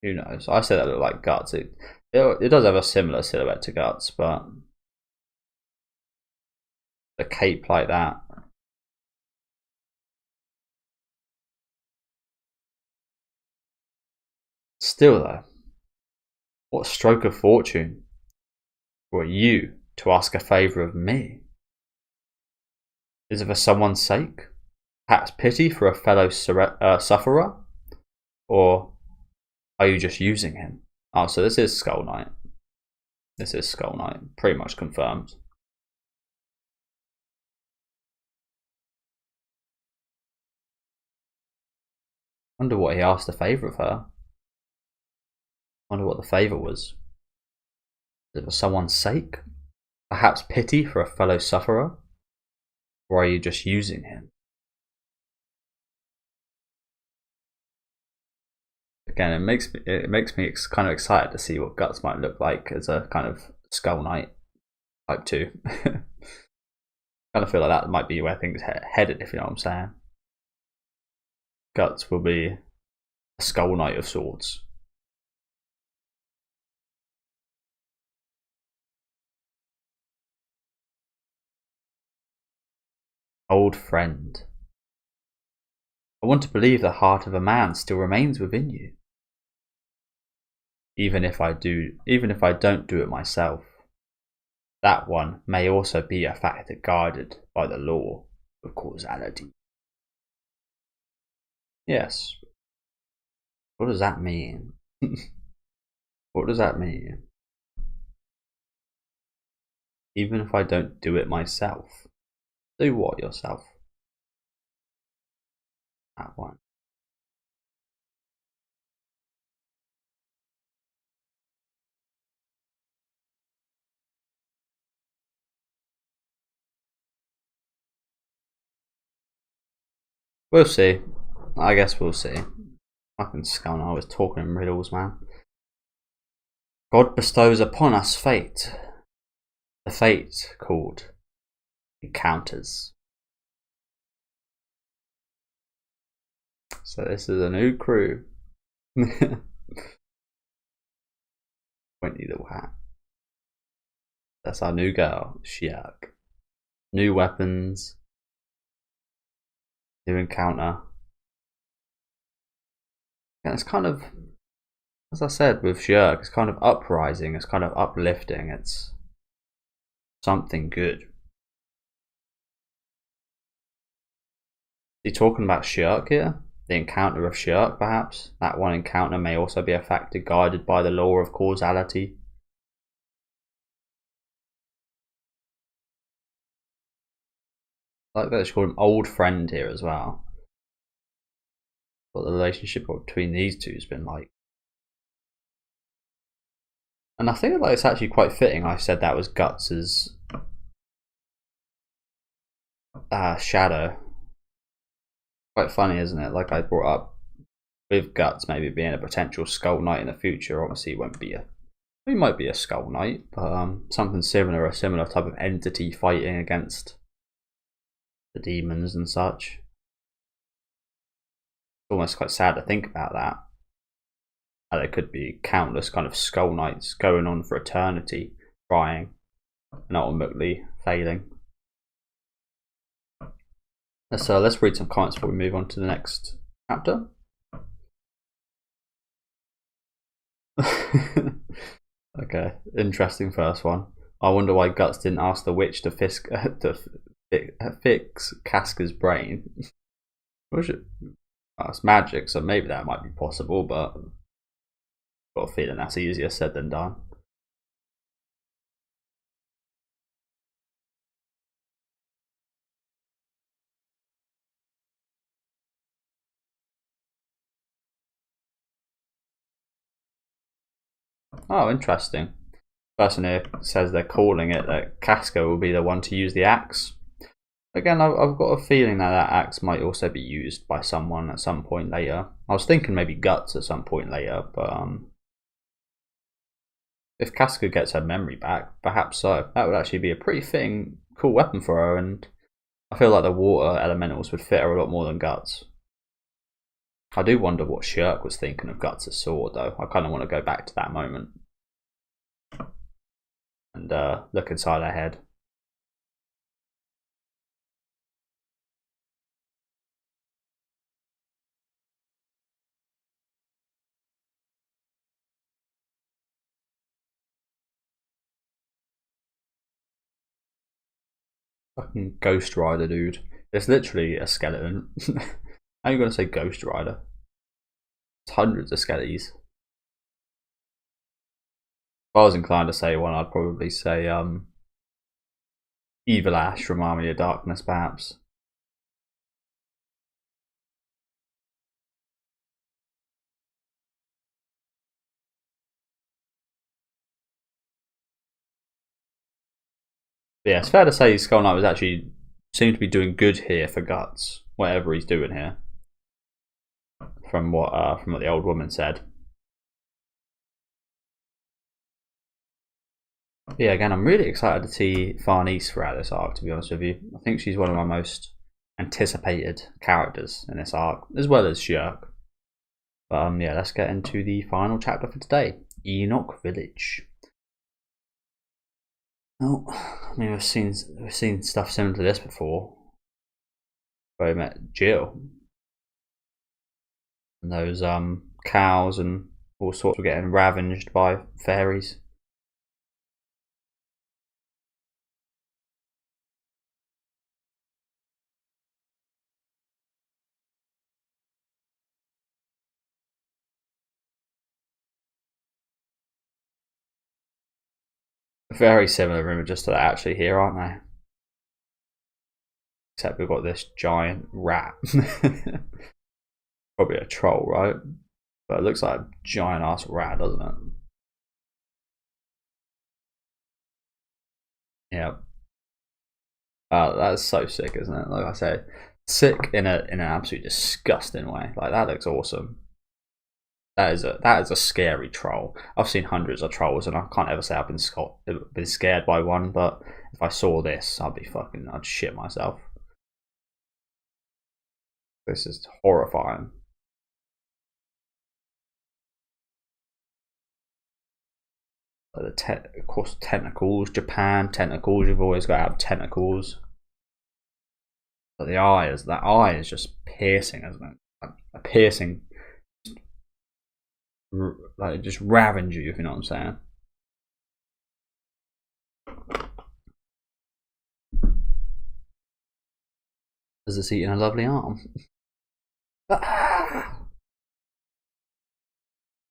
Who knows? I said that looked like Guts. It does have a similar silhouette to Guts, but a cape like that. Still though, What stroke of fortune were you to ask a favour of me? Is it for someone's sake? Perhaps pity for a fellow sufferer? Or are you just using him? Oh, so this is Skull Knight. This is Skull Knight, pretty much confirmed. Wonder what he asked a favour of her. Wonder what the favour was. Is it for someone's sake? Perhaps pity for a fellow sufferer? Or are you just using him? Again, it makes me kind of excited to see what Guts might look like as a kind of Skull Knight type 2. Kind of feel like that might be where things headed, if you know what I'm saying. Guts will be a Skull Knight of sorts. Old friend. I want to believe the heart of a man still remains within you. Even if I don't do it myself, that one may also be a factor guarded by the law of causality. Yes. What does that mean? What does that mean? Even if I don't do it myself. Do what yourself? That one. We'll see. I guess we'll see. Fucking Skull Knight was talking in riddles, man. God bestows upon us fate. The fate called encounters. So this is a new crew. Pointy little hat. That's our new girl, Scheirke. New weapons. New encounter. And it's kind of, as I said with Scheirke, it's kind of uprising, it's kind of uplifting, it's something good. Is he talking about Scheirke here? The encounter of Scheirke, perhaps? That one encounter may also be a factor guided by the law of causality. I like that it's called him old friend here as well. What the relationship between these two has been like. And I think like it's actually quite fitting I said that was Guts's shadow. Quite funny, isn't it? Like I brought up with Guts maybe being a potential Skull Knight in the future. Obviously he won't be he might be a Skull Knight, but something similar, a similar type of entity fighting against the demons and such. It's almost quite sad to think about that. And there could be countless kind of Skull Knights going on for eternity, trying and ultimately failing. Let's read some comments before we move on to the next chapter. Okay, interesting first one. I wonder why Guts didn't ask the witch to fix Casca's brain. It's magic, so maybe that might be possible, but I've got a feeling that's easier said than done. Oh, interesting. Person here says they're calling it that Casca will be the one to use the axe. Again, I've got a feeling that axe might also be used by someone at some point later. I was thinking maybe Guts at some point later, but if Casca gets her memory back, perhaps so. That would actually be a pretty fitting, cool weapon for her, and I feel like the water elementals would fit her a lot more than Guts. I do wonder what Scheirke was thinking of Guts' sword, though. I kind of want to go back to that moment and look inside her head. Fucking Ghost Rider, dude. It's literally a skeleton. How are you gonna say Ghost Rider? It's hundreds of skellies. If I was inclined to say one, I'd probably say Evil Ash from Army of Darkness, perhaps. But yeah, it's fair to say Skull Knight was actually seemed to be doing good here for Guts, whatever he's doing here. From what the old woman said. But yeah, again, I'm really excited to see Farnese throughout this arc, to be honest with you. I think she's one of my most anticipated characters in this arc, as well as Scheirke. But yeah, let's get into the final chapter for today, Enoch Village. Oh, I mean, we've seen stuff similar to this before. Where we met Jill, and those cows and all sorts were getting ravaged by fairies. Very similar images to that actually here, aren't they? Except we've got this giant rat. Probably a troll, right? But it looks like a giant ass rat, doesn't it? Yeah. That's so sick, isn't it? Like I said, sick in an absolutely disgusting way. Like, that looks awesome. That is a scary troll. I've seen hundreds of trolls, and I can't ever say I've been scared by one. But if I saw this, I'd shit myself. This is horrifying. Of course, tentacles. Japan, tentacles. You've always got to have tentacles. But that eye is just piercing, isn't it? Like, a piercing, like, just ravage you, if you know what I'm saying. Is this eating a lovely arm?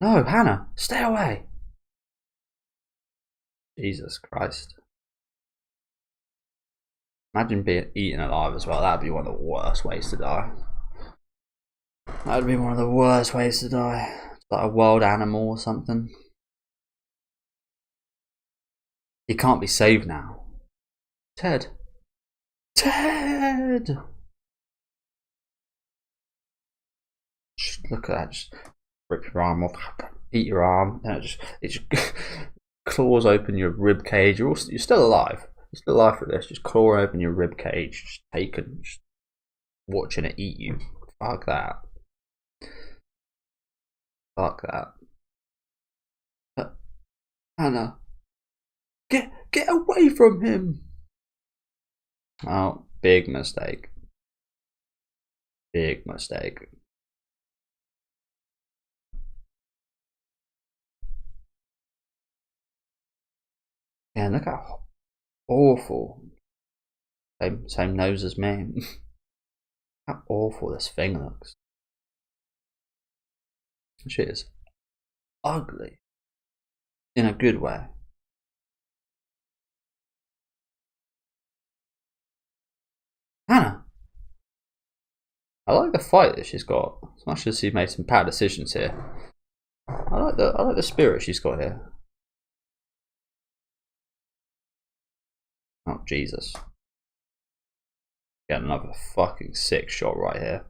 No, Hannah, stay away. Jesus Christ. Imagine being eaten alive as well. That'd be one of the worst ways to die. That'd be one of the worst ways to die. Like a wild animal or something. He can't be saved now. Ted. Ted! Just look at that. Just rip your arm off. Eat your arm. And it just claws open your rib cage. You're still alive. You're still alive for this. Just claw open your rib cage. Just taken. Just watching it eat you. Fuck that. Fuck that. Hannah. Get away from him. Oh, big mistake. Big mistake. Yeah, look how awful. Same nose as me. How awful this thing looks. Shit is ugly. In a good way. Hannah. I like the fight that she's got. As much as she's made some bad decisions here. I like the spirit she's got here. Oh Jesus. Get another fucking sick shot right here.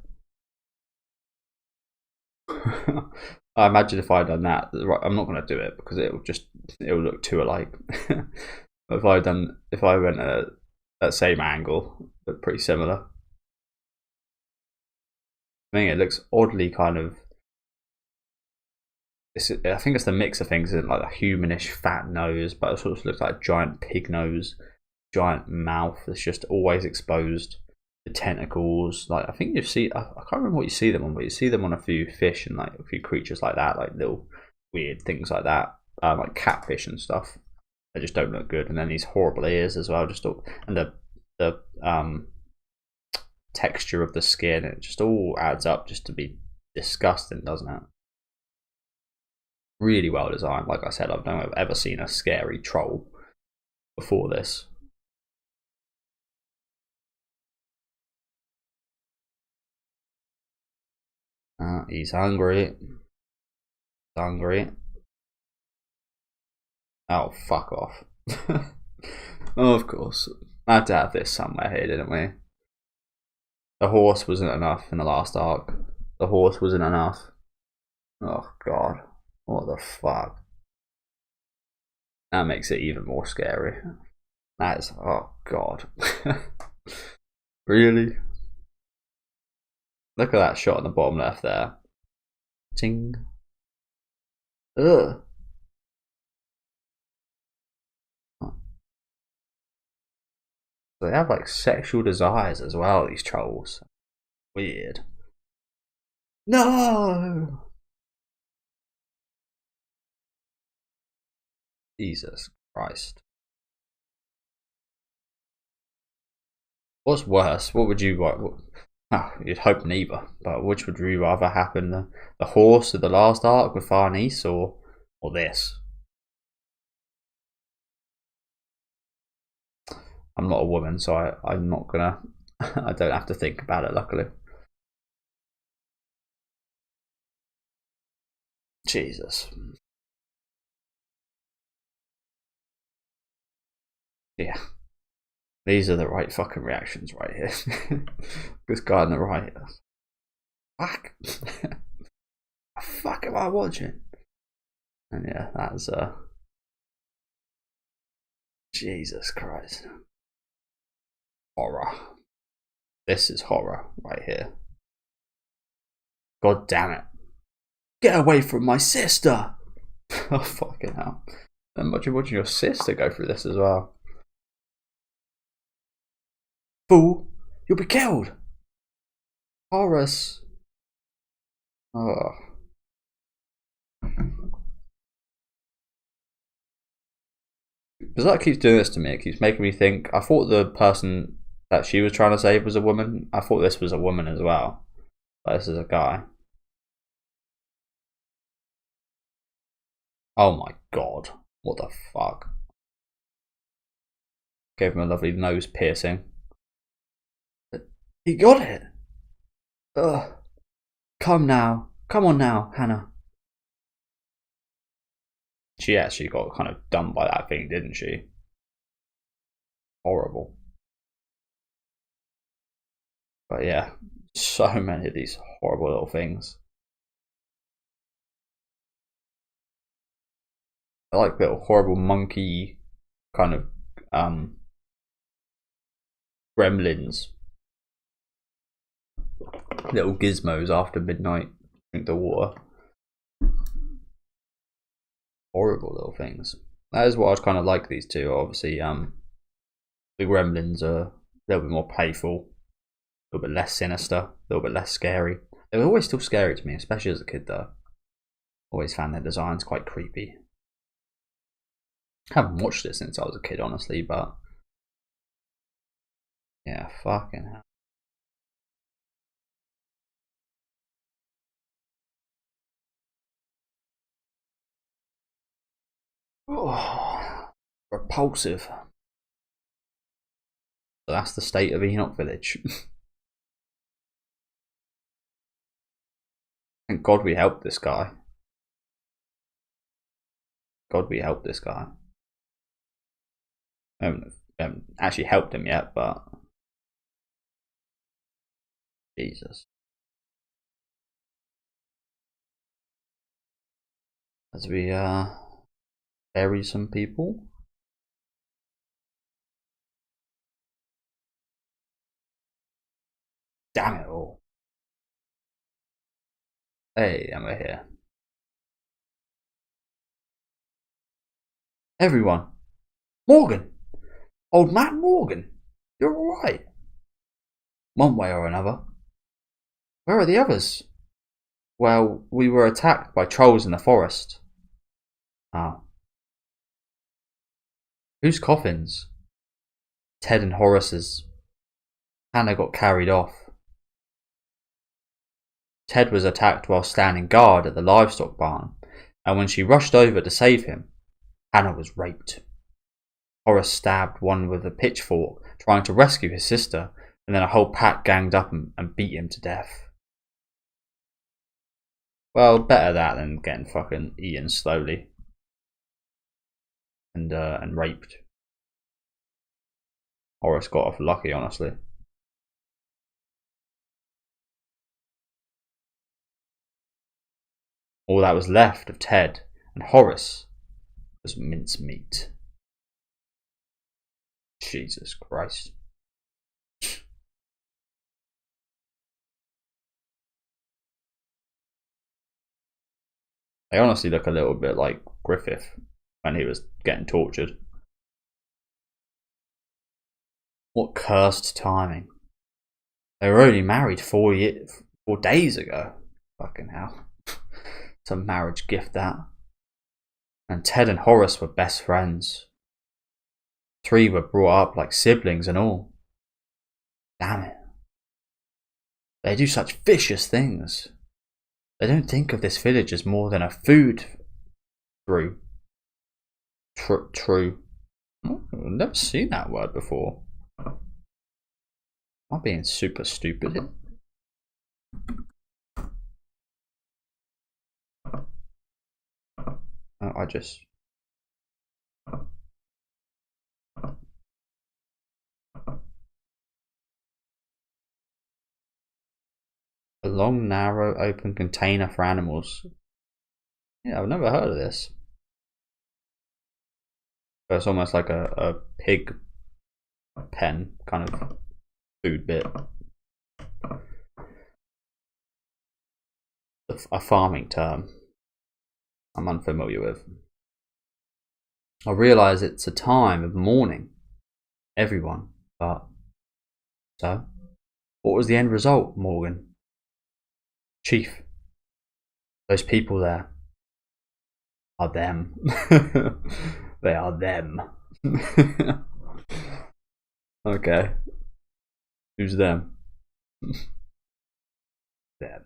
I imagine if I'd done that, I'm not going to do it because it'll look too alike. But if I went at that same angle, but pretty similar. I think it looks oddly kind of. I think it's the mix of things, like a humanish fat nose, but it sort of looks like a giant pig nose, giant mouth that's just always exposed. The tentacles, like I think you see, I can't remember what you see them on, but you see them on a few fish and like a few creatures like that, like little weird things like that, like catfish and stuff. They just don't look good. And then these horrible ears as well, and the the texture of the skin. It just all adds up just to be disgusting, doesn't it? Really well designed. Like I said, I don't think I've ever seen a scary troll before this. He's hungry. Hungry. Oh, fuck off. Oh, of course. I had to have this somewhere here, didn't we? The horse wasn't enough in the last arc. The horse wasn't enough. Oh, God. What the fuck? That makes it even more scary. That is... Oh, God. Really? Look at that shot on the bottom left there. Ting. Ugh. They have like sexual desires as well, these trolls. Weird. No! Jesus Christ. What's worse? What would you like? Oh, you'd hope neither, but which would you rather happen? The horse of the last arc with Farnice or this? I'm not a woman, so I'm not gonna... I don't have to think about it, luckily. Jesus. Yeah. These are the right fucking reactions right here. This guy on the right. Fuck. What the fuck am I watching? And yeah, that's Jesus Christ. Horror. This is horror right here. God damn it. Get away from my sister! Oh fucking hell. Imagine watching your sister go through this as well. Fool, you'll be killed! Horus. Oh. Berserk keeps doing this to me. It keeps making me think. I thought the person that she was trying to save was a woman. I thought this was a woman as well. But this is a guy. Oh my god. What the fuck? Gave him a lovely nose piercing. He got it! Ugh. Come now. Come on now, Hannah. She actually got kind of done by that thing, didn't she? Horrible. But yeah, so many of these horrible little things. I like little horrible monkey kind of gremlins. Little gizmos after midnight. Drink the water. Horrible little things. That is what I kind of like these two. Obviously, the gremlins are a little bit more playful, a little bit less sinister, a little bit less scary. They were always still scary to me, especially as a kid though. Always found their designs quite creepy. I haven't watched it since I was a kid, honestly, but yeah, fucking hell. Oh, repulsive. So that's the state of Enoch Village. Thank God we helped this guy. God we helped this guy. I haven't actually helped him yet, but Jesus. As we bury some people. Damn it all. Hey, and we're here. Everyone. Morgan! Old man Morgan! You're alright. One way or another. Where are the others? Well, we were attacked by trolls in the forest. Oh. Whose coffins? Ted and Horace's. Hannah got carried off. Ted was attacked while standing guard at the livestock barn, and when she rushed over to save him, Hannah was raped. Horace stabbed one with a pitchfork, trying to rescue his sister, and then a whole pack ganged up and beat him to death. Well, better that than getting fucking eaten slowly and raped. Horace got off lucky, honestly. All that was left of Ted and Horace was mincemeat. Jesus Christ. They honestly look a little bit like Griffith when he was getting tortured. What cursed timing. They were only married 4 days ago. Fucking hell. It's a marriage gift, that. And Ted and Horace were best friends. 3 were brought up like siblings and all. Damn it. They do such vicious things. They don't think of this village as more than a food. True. I've never seen that word before. Am I being super stupid here? Oh, I just... A long, narrow, open container for animals. Yeah, I've never heard of this. So it's almost like a pig pen kind of food bit. A farming term I'm unfamiliar with. I realise it's a time of mourning. Everyone, but... So? What was the end result, Morgan? Chief, those people there are them. They are them. Okay. Who's them? Them.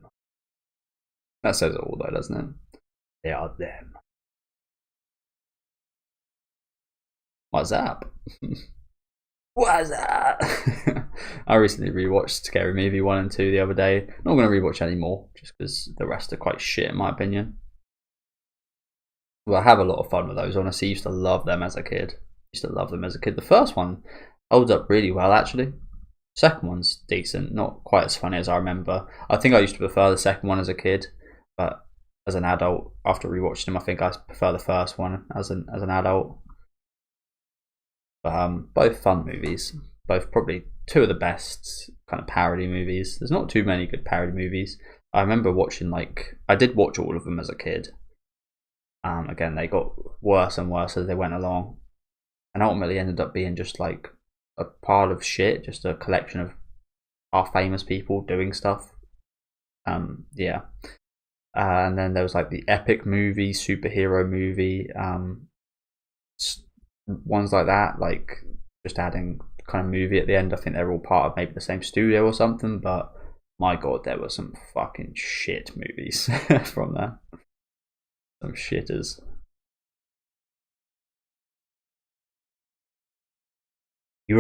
That says it all though, doesn't it? They are them. What's up? What's up? I recently rewatched Scary Movie 1 and 2 the other day. Not going to rewatch any more, just because the rest are quite shit in my opinion. Well, I have a lot of fun with those. Honestly, I used to love them as a kid. The first one holds up really well, actually. Second one's decent, not quite as funny as I remember. I think I used to prefer the second one as a kid, but as an adult, after rewatching them, I think I prefer the first one as an adult. But both fun movies. Both probably 2 of the best kind of parody movies. There's not too many good parody movies. I remember watching, I did watch all of them as a kid. Again, they got worse and worse as they went along, and ultimately ended up being just like a pile of shit, just a collection of half famous people doing stuff. Yeah. And then there was like the epic movie, superhero movie, ones like that, like just adding kind of movie at the end. I think they're all part of maybe the same studio or something, but my god, there were some fucking shit movies from there. Some shitters. You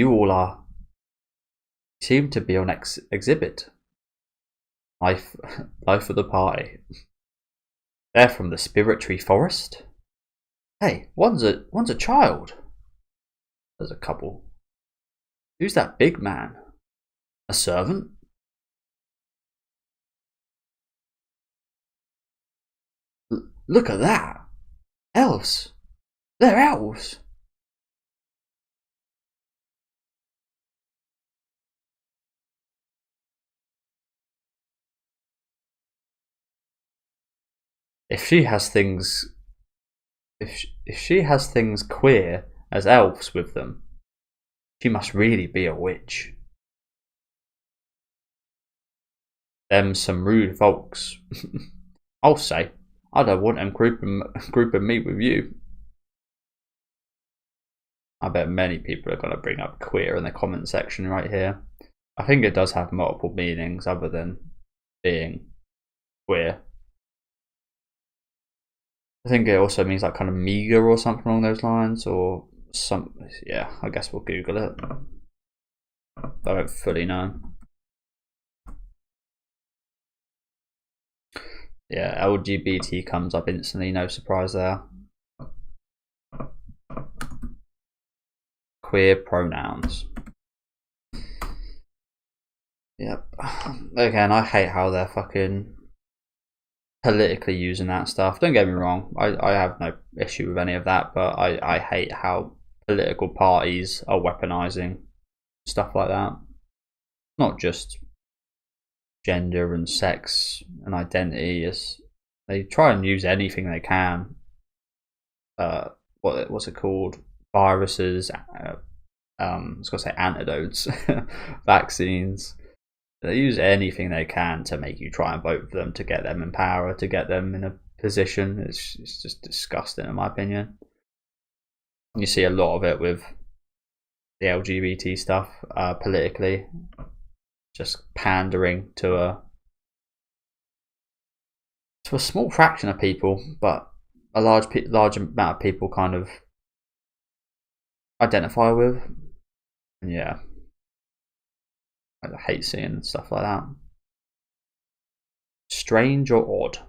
all are. Seem to be on exhibit. Life of the party. They're from the Spiritory Forest. Hey, one's a child. There's a couple. Who's that big man? A servant? Look at that. Elves. They're elves. If she has things queer as elves with them, she must really be a witch. Them some rude folks. I'll say, I don't want them grouping me with you. I bet many people are going to bring up queer in the comment section right here. I think it does have multiple meanings other than being queer. I think it also means like kind of meager or something along those lines, or some. Yeah, I guess we'll Google it. I don't fully know. Yeah, LGBT comes up instantly, no surprise there. Queer pronouns. Yep. Again, I hate how they're fucking politically using that stuff. Don't get me wrong, I have no issue with any of that, but I hate how political parties are weaponizing stuff like that. Not just gender and sex and identity, as they try and use anything they can. What's it called? Viruses, I was gonna say antidotes, vaccines. They use anything they can to make you try and vote for them, to get them in power, to get them in a position. It's just disgusting, in my opinion. And you see a lot of it with the LGBT stuff, politically, just pandering to a small fraction of people, but a large amount of people kind of identify with. And yeah, I hate seeing stuff like that. Strange or odd,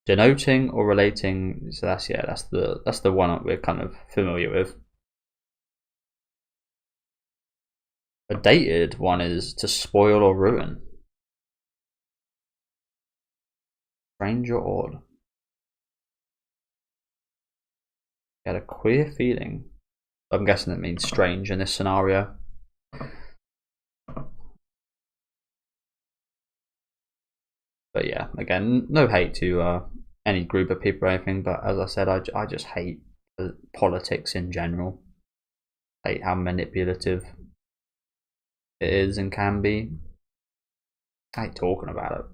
denoting or relating. So that's the one we're kind of familiar with. A dated one is to spoil or ruin. Strange or odd. Get a queer feeling. I'm guessing that means strange in this scenario. But yeah, again, no hate to any group of people or anything, but as I said, I just hate politics in general. I hate how manipulative it is and can be. I hate talking about it.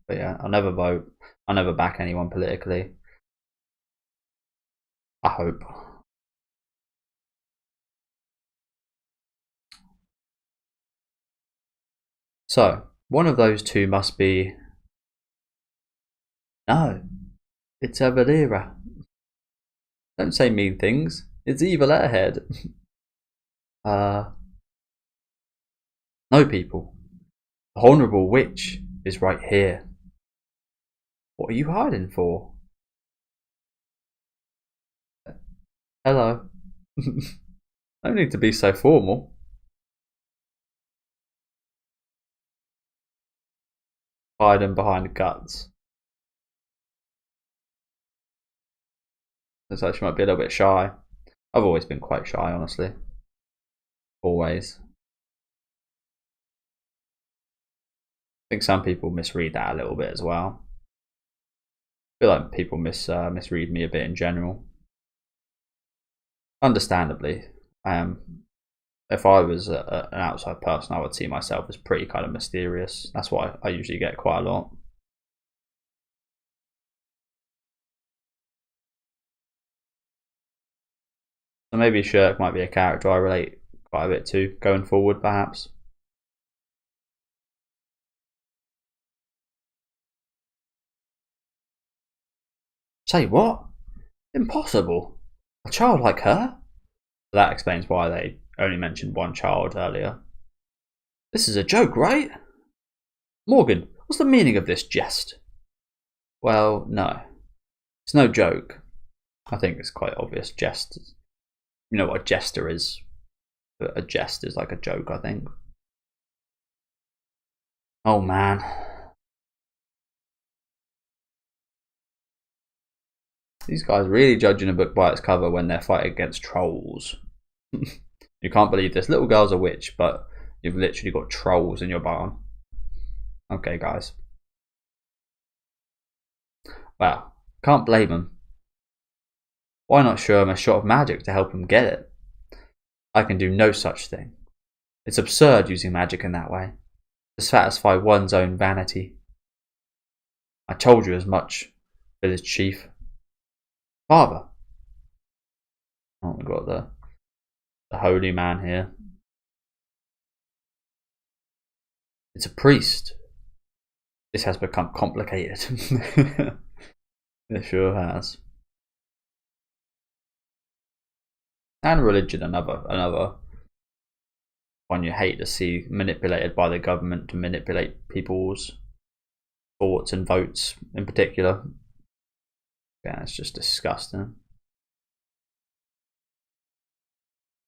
But yeah, I'll never vote. I'll never back anyone politically. I hope. So, one of those two must be... No, it's a Valera. Don't say mean things. It's evil ahead. No, people. The Honourable Witch is right here. What are you hiding for? Hello. No need to be so formal. Hiding behind guts. Looks like she might be a little bit shy. I've always been quite shy, honestly. Always. I think some people misread that a little bit as well. I feel like people misread me a bit in general. Understandably. If I was an outside person, I would see myself as pretty kind of mysterious. That's what I usually get quite a lot. So maybe Scheirke might be a character I relate quite a bit to going forward, perhaps. Say what? Impossible. A child like her? That explains why they only mentioned one child earlier. This is a joke, right? Morgan, what's the meaning of this jest? Well, no. It's no joke. I think it's quite obvious. Jest. You know what a jester is. But a jest is like a joke, I think. Oh man. These guys really judging a book by its cover when they're fighting against trolls. You can't believe this little girl's a witch, but you've literally got trolls in your barn. Okay, guys. Well, can't blame them. Why not show him a shot of magic to help him get it? I can do no such thing. It's absurd using magic in that way, to satisfy one's own vanity. I told you as much, village chief. Father. Oh, we've got the holy man here. It's a priest. This has become complicated. It sure has. And religion, another one you hate to see manipulated by the government to manipulate people's thoughts and votes in particular. Yeah, it's just disgusting.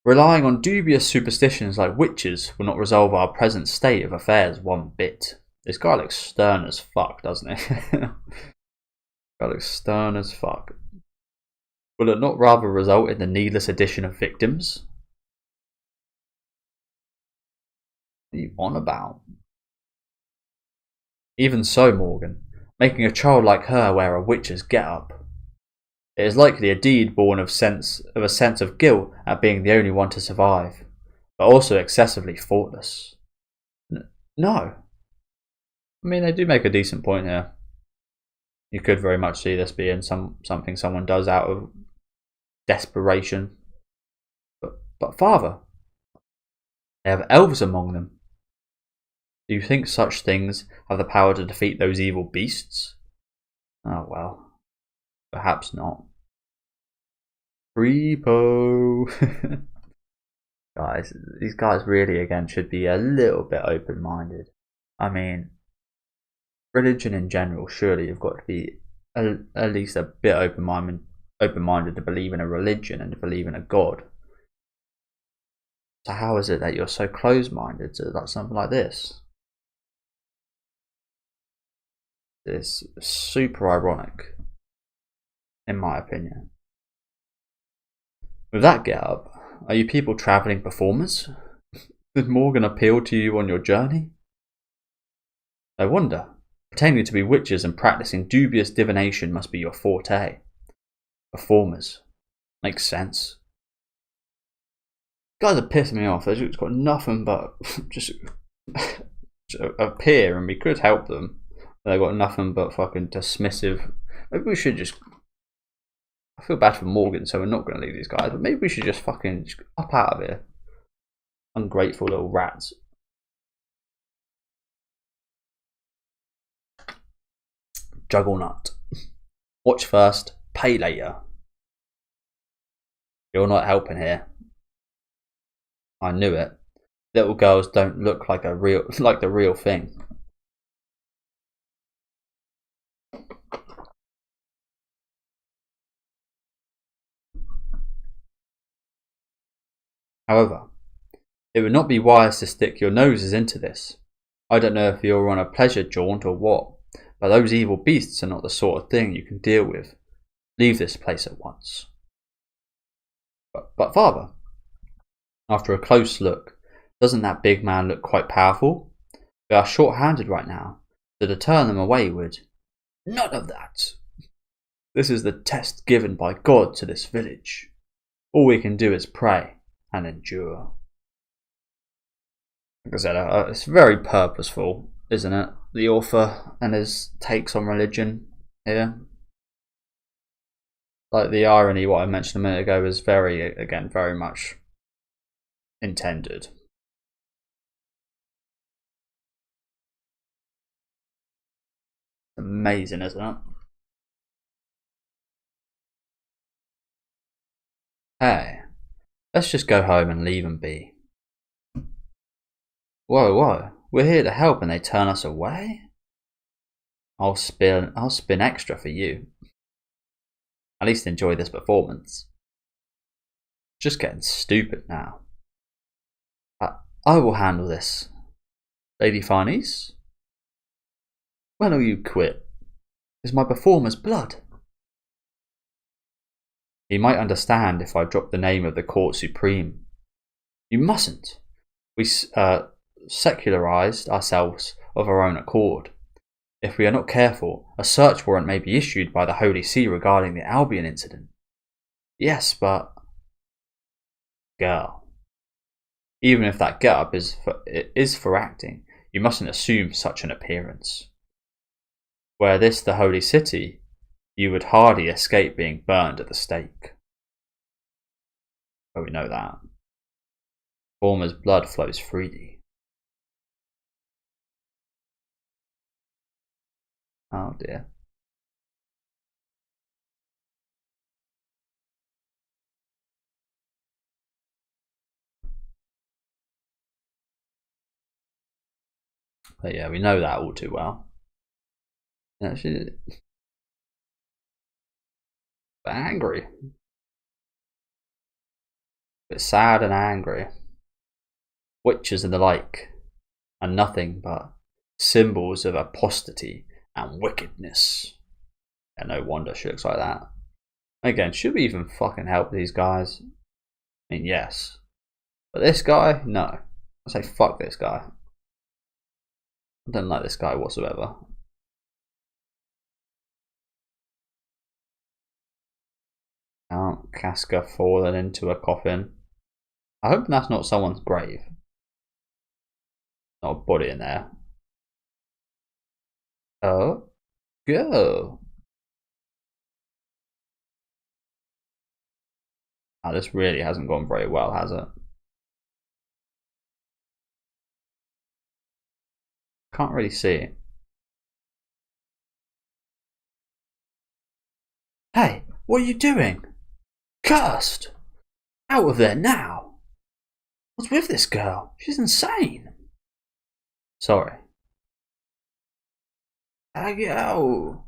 Relying on dubious superstitions like witches will not resolve our present state of affairs one bit. This guy looks stern as fuck, doesn't he? Guy looks stern as fuck. Will it not rather result in the needless addition of victims? What are you on about? Even so, Morgan, making a child like her wear a witch's get-up. It is likely a deed born of a sense of guilt at being the only one to survive, but also excessively thoughtless. No. I mean, they do make a decent point here. You could very much see this being something someone does out of desperation. But father, they have elves among them. Do you think such things have the power to defeat those evil beasts? Oh well. Perhaps not. Repo. Guys, these guys really again should be a little bit open-minded. I mean, religion in general, surely you've got to be at least a bit open-minded to believe in a religion and to believe in a god. So how is it that you're so close-minded to like something like this? It's super ironic, in my opinion. With that get up, are you people travelling performers? Did Morgan appeal to you on your journey? I wonder. Pretending to be witches and practicing dubious divination must be your forte. Performers. Makes sense. Guys are pissing me off. They've got nothing but just appear and we could help them. They've got nothing but fucking dismissive. Maybe we should just. I feel bad for Morgan, so we're not going to leave these guys. But maybe we should just fucking up out of here. Ungrateful little rats. Juggernaut. Watch first, pay later. You're not helping here. I knew it. Little girls don't look like the real thing. However, it would not be wise to stick your noses into this. I don't know if you're on a pleasure jaunt or what, but those evil beasts are not the sort of thing you can deal with. Leave this place at once. But father, after a close look, doesn't that big man look quite powerful? We are short-handed right now, so to turn them away would... None of that! This is the test given by God to this village. All we can do is pray and endure. Like I said, it's very purposeful, isn't it? The author and his takes on religion here. Like the irony, what I mentioned a minute ago, is very much intended. Amazing, isn't it? Hey, let's just go home and leave them be. Whoa, we're here to help and they turn us away? I'll spin extra for you. At least enjoy this performance. Just getting stupid now. I will handle this. Lady Farnese? When will you quit? Is my performer's blood? He might understand if I drop the name of the Court Supreme. You mustn't. We secularized ourselves of our own accord. If we are not careful, a search warrant may be issued by the Holy See regarding the Albion incident. Yes, but... Girl. Even if that get-up is for acting, you mustn't assume such an appearance. Were this the Holy City, you would hardly escape being burned at the stake. Oh, we know that. Former's blood flows freely. Oh dear. But yeah, we know that all too well. Actually, but angry. A bit sad and angry. Witches and the like are nothing but symbols of apostasy and wickedness. And no wonder she looks like that. Again, should we even fucking help these guys? I mean, yes. But this guy? No. I say fuck this guy. I don't like this guy whatsoever. Oh, Casca fallen into a coffin. I hope that's not someone's grave. Not a body in there. Oh, go. Oh, this really hasn't gone very well, has it? Can't really see it. Hey, what are you doing? Cursed! Out of there now! What's with this girl? She's insane. Sorry. Go.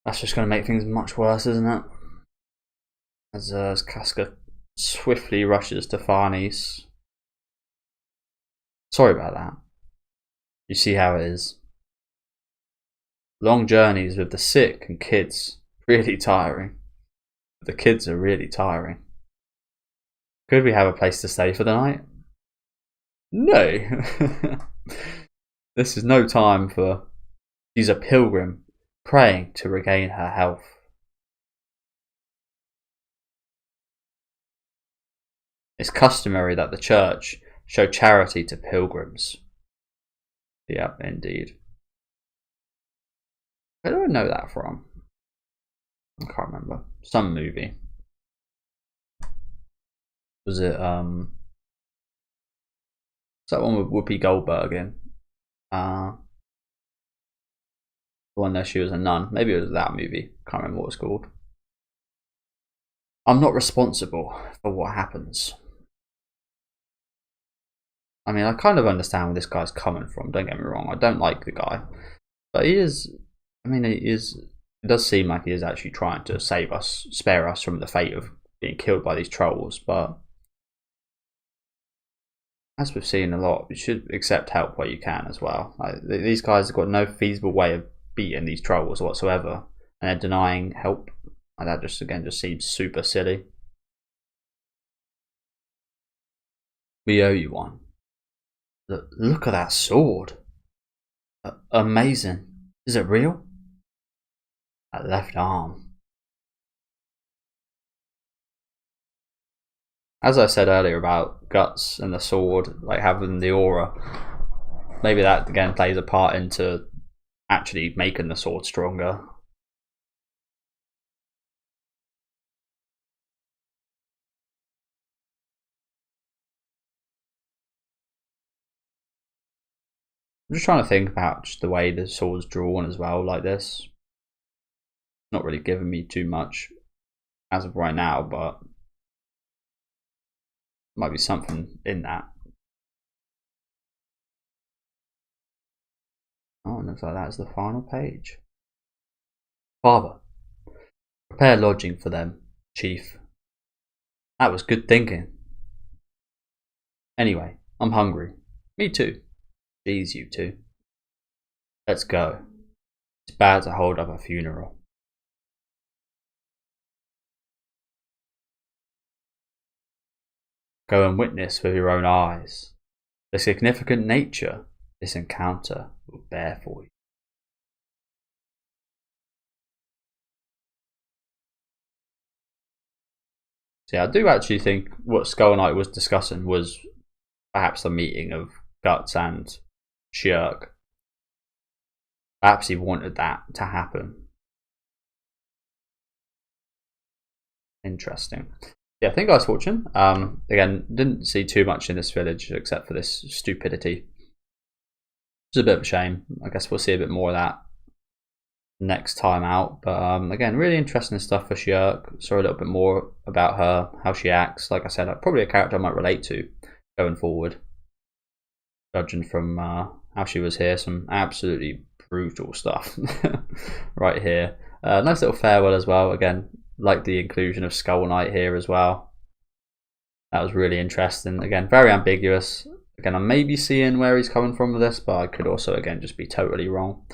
That's just going to make things much worse, isn't it? As Casca swiftly rushes to Farnese. Sorry about that. You see how it is. Long journeys with the sick and kids. Really tiring. The kids are really tiring. Could we have a place to stay for the night? No. This is no time for... She's a pilgrim, praying to regain her health. It's customary that the church show charity to pilgrims. Yep, indeed. Where do I know that from? I can't remember. Some movie. Was it that one with Whoopi Goldberg in? The one that she was a nun. Maybe it was that movie. Can't remember what it's called. I'm not responsible for what happens. I mean, I kind of understand where this guy's coming from. Don't get me wrong. I don't like the guy, but he is. I mean, he is. It does seem like he is actually trying to save us, spare us from the fate of being killed by these trolls. But as we've seen a lot, you should accept help where you can as well. Like, these guys have got no feasible way of beating these trolls whatsoever, and they're denying help. Like, that just seems super silly. We owe you one. Look at that sword. Amazing. Is it real? That left arm. As I said earlier about Guts and the sword, like having the aura, maybe that again plays a part into actually making the sword stronger. I'm just trying to think about just the way the sword's drawn as well, like this. Not really giving me too much as of right now, but might be something in that. Oh, it looks like that's the final page. Father, prepare lodging for them, Chief. That was good thinking. Anyway, I'm hungry. Me too. Jeez, you two. Let's go. It's bad to hold up a funeral. Go and witness with your own eyes the significant nature this encounter will bear for you. So yeah, I do actually think what Skull Knight was discussing was perhaps the meeting of Guts and Scheirke. Perhaps he wanted that to happen. Interesting. Yeah, thank you guys for watching. Again, didn't see too much in this village except for this stupidity. It's a bit of a shame. I guess we'll see a bit more of that next time out. But again, really interesting stuff for Scheirke. Saw a little bit more about her, how she acts. Like I said, probably a character I might relate to going forward. Judging from how she was here, some absolutely brutal stuff right here. Nice little farewell as well. Again, like the inclusion of Skull Knight here as well. That was really interesting. Again, very ambiguous. Again, I may be seeing where he's coming from with this, but I could also, again, just be totally wrong.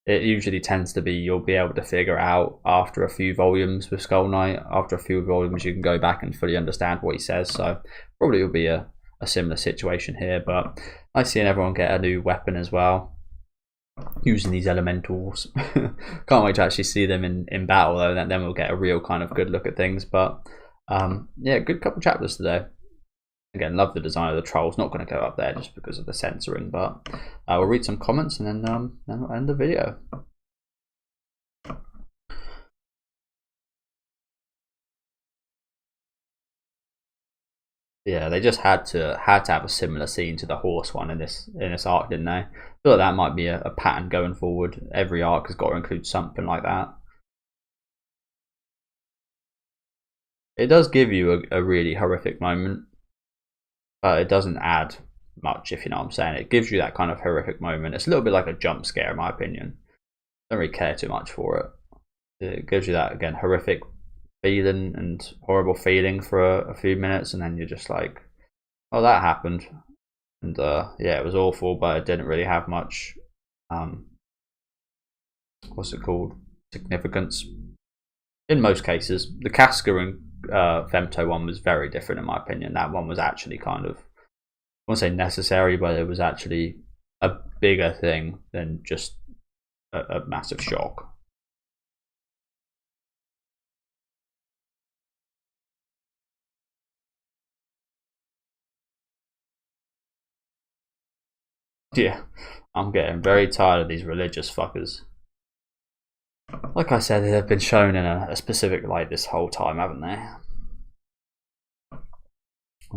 It usually tends to be you'll be able to figure out after a few volumes with Skull Knight. After a few volumes, you can go back and fully understand what he says. So probably will be a similar situation here. But nice seeing everyone get a new weapon as well, using these elementals. Can't wait to actually see them in battle though. Then we'll get a real kind of good look at things. But yeah, good couple chapters today. Again, love the design of the trolls. Not going to go up there just because of the censoring, but we'll read some comments and then we'll end the video. Yeah, they just had to have a similar scene to the horse one in this arc, didn't they? I feel like that might be a pattern going forward. Every arc has got to include something like that. It does give you a really horrific moment, but it doesn't add much, if you know what I'm saying. It gives you that kind of horrific moment. It's a little bit like a jump scare, in my opinion. Don't really care too much for it. It gives you that, again, horrific feeling and horrible feeling for a few minutes, and then you're just like, oh, that happened. And yeah, it was awful, but it didn't really have much, what's it called, significance. In most cases, the Casca and Femto one was very different in my opinion. That one was actually kind of, I won't say necessary, but it was actually a bigger thing than just a massive shock. Yeah, I'm getting very tired of these religious fuckers. Like I said, they've been shown in a specific light this whole time, haven't they?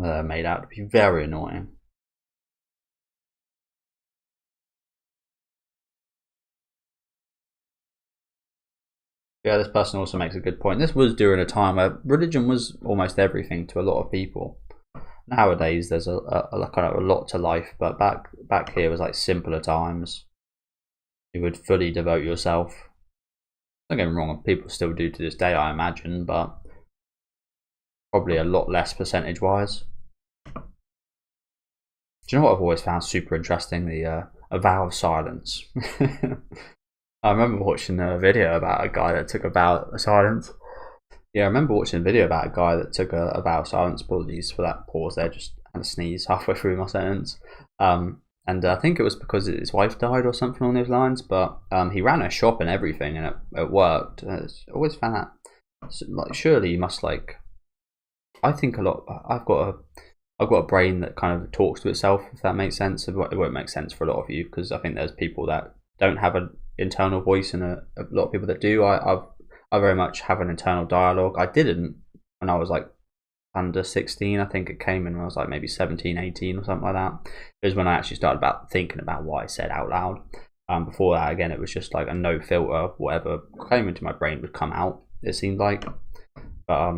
They're made out to be very annoying. Yeah, this person also makes a good point. This was during a time where religion was almost everything to a lot of people. Nowadays, there's a kind of a lot to life, but back here was like simpler times. You would fully devote yourself. Don't get me wrong, people still do to this day, I imagine, but probably a lot less percentage-wise. Do you know what I've always found super interesting? The a vow of silence. I remember watching a video about a guy that took a vow of silence. Yeah, I remember watching a video about a guy that took a vow of silence. Apologies for that pause there, just had a sneeze halfway through my sentence. And I think it was because his wife died or something along those lines. But he ran a shop and everything, and it worked. I always found that, like, surely you must, like, I think a lot. I've got a brain that kind of talks to itself, if that makes sense. It won't make sense for a lot of you because I think there's people that don't have an internal voice, and a lot of people that do. I very much have an internal dialogue. I didn't when I was like under 16. I think it came in when I was like maybe 17, 18 or something like that. It was when I actually started thinking about what I said out loud. Before that, again, it was just like a no filter. Whatever came into my brain would come out, it seemed like. But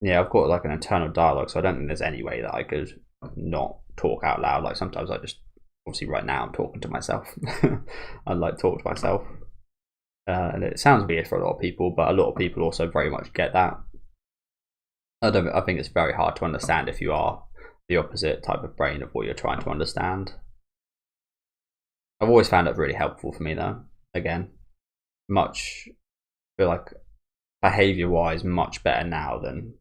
yeah, I've got like an internal dialogue, so I don't think there's any way that I could not talk out loud. Like sometimes I just, obviously right now I'm talking to myself. I like talk to myself. And it sounds weird for a lot of people, but a lot of people also very much get that. I think it's very hard to understand if you are the opposite type of brain of what you're trying to understand. I've always found it really helpful for me though. Again, I feel like behavior wise much better now than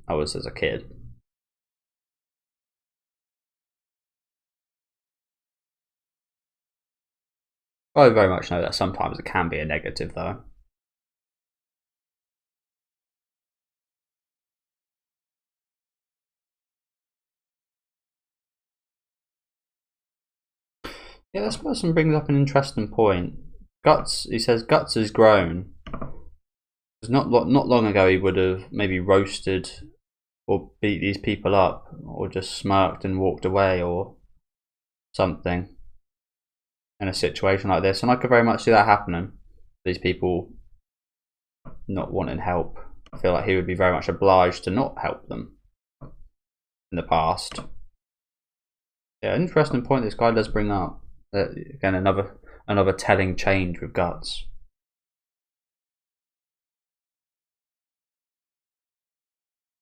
I was as a kid. I very much know that sometimes it can be a negative though. Yeah, this person brings up an interesting point. Guts, he says, Guts has grown. Because not long ago he would have maybe roasted or beat these people up, or just smirked and walked away, or something in a situation like this. And I could very much see that happening. These people not wanting help. I feel like he would be very much obliged to not help them in the past. Yeah, interesting point this guy does bring up. Again, another telling change with Guts.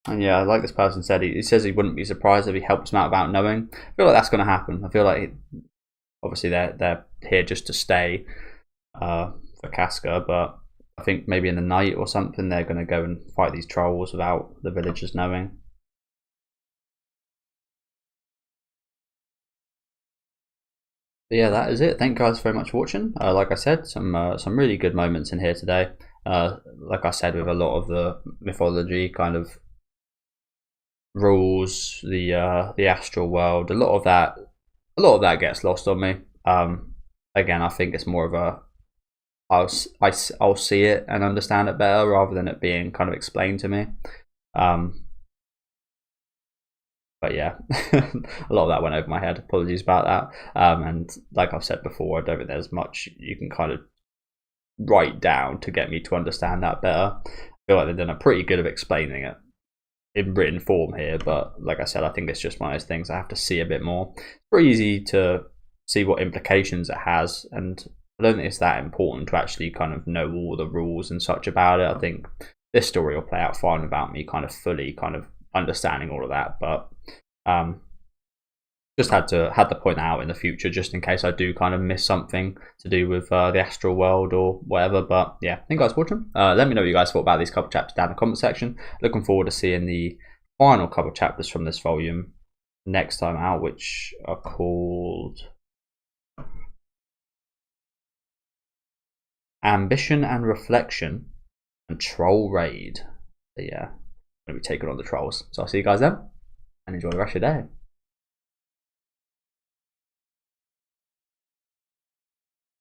And yeah, like this person said, he says he wouldn't be surprised if he helps him out without knowing. I feel like that's going to happen. I feel like obviously they're here just to stay for Casca, but I think maybe in the night or something they're going to go and fight these trolls without the villagers knowing. But yeah, that is it. Thank you guys very much for watching. Like I said, some really good moments in here today. Like I said, with a lot of the mythology kind of rules, the astral world, a lot of that gets lost on me. Again, I think it's more of a I'll see it and understand it better rather than it being kind of explained to me. But yeah, a lot of that went over my head. Apologies about that. And like I've said before, I don't think there's much you can kind of write down to get me to understand that better. I feel like they've done a pretty good of explaining it in written form here, but like I said, I think it's just one of those things I have to see a bit more. It's pretty easy to see what implications it has, and I don't think it's that important to actually kind of know all the rules and such about it. I think this story will play out fine without me kind of fully kind of understanding all of that, but just had to point that out in the future, just in case I do kind of miss something to do with the astral world or whatever. But yeah, thank you guys for watching. Let me know what you guys thought about these couple chapters down in the comment section. Looking forward to seeing the final couple chapters from this volume next time out, which are called Ambition and Reflection and Troll Raid. So yeah, I'm going to be taking on the trolls. So I'll see you guys then, and enjoy the rest of your day.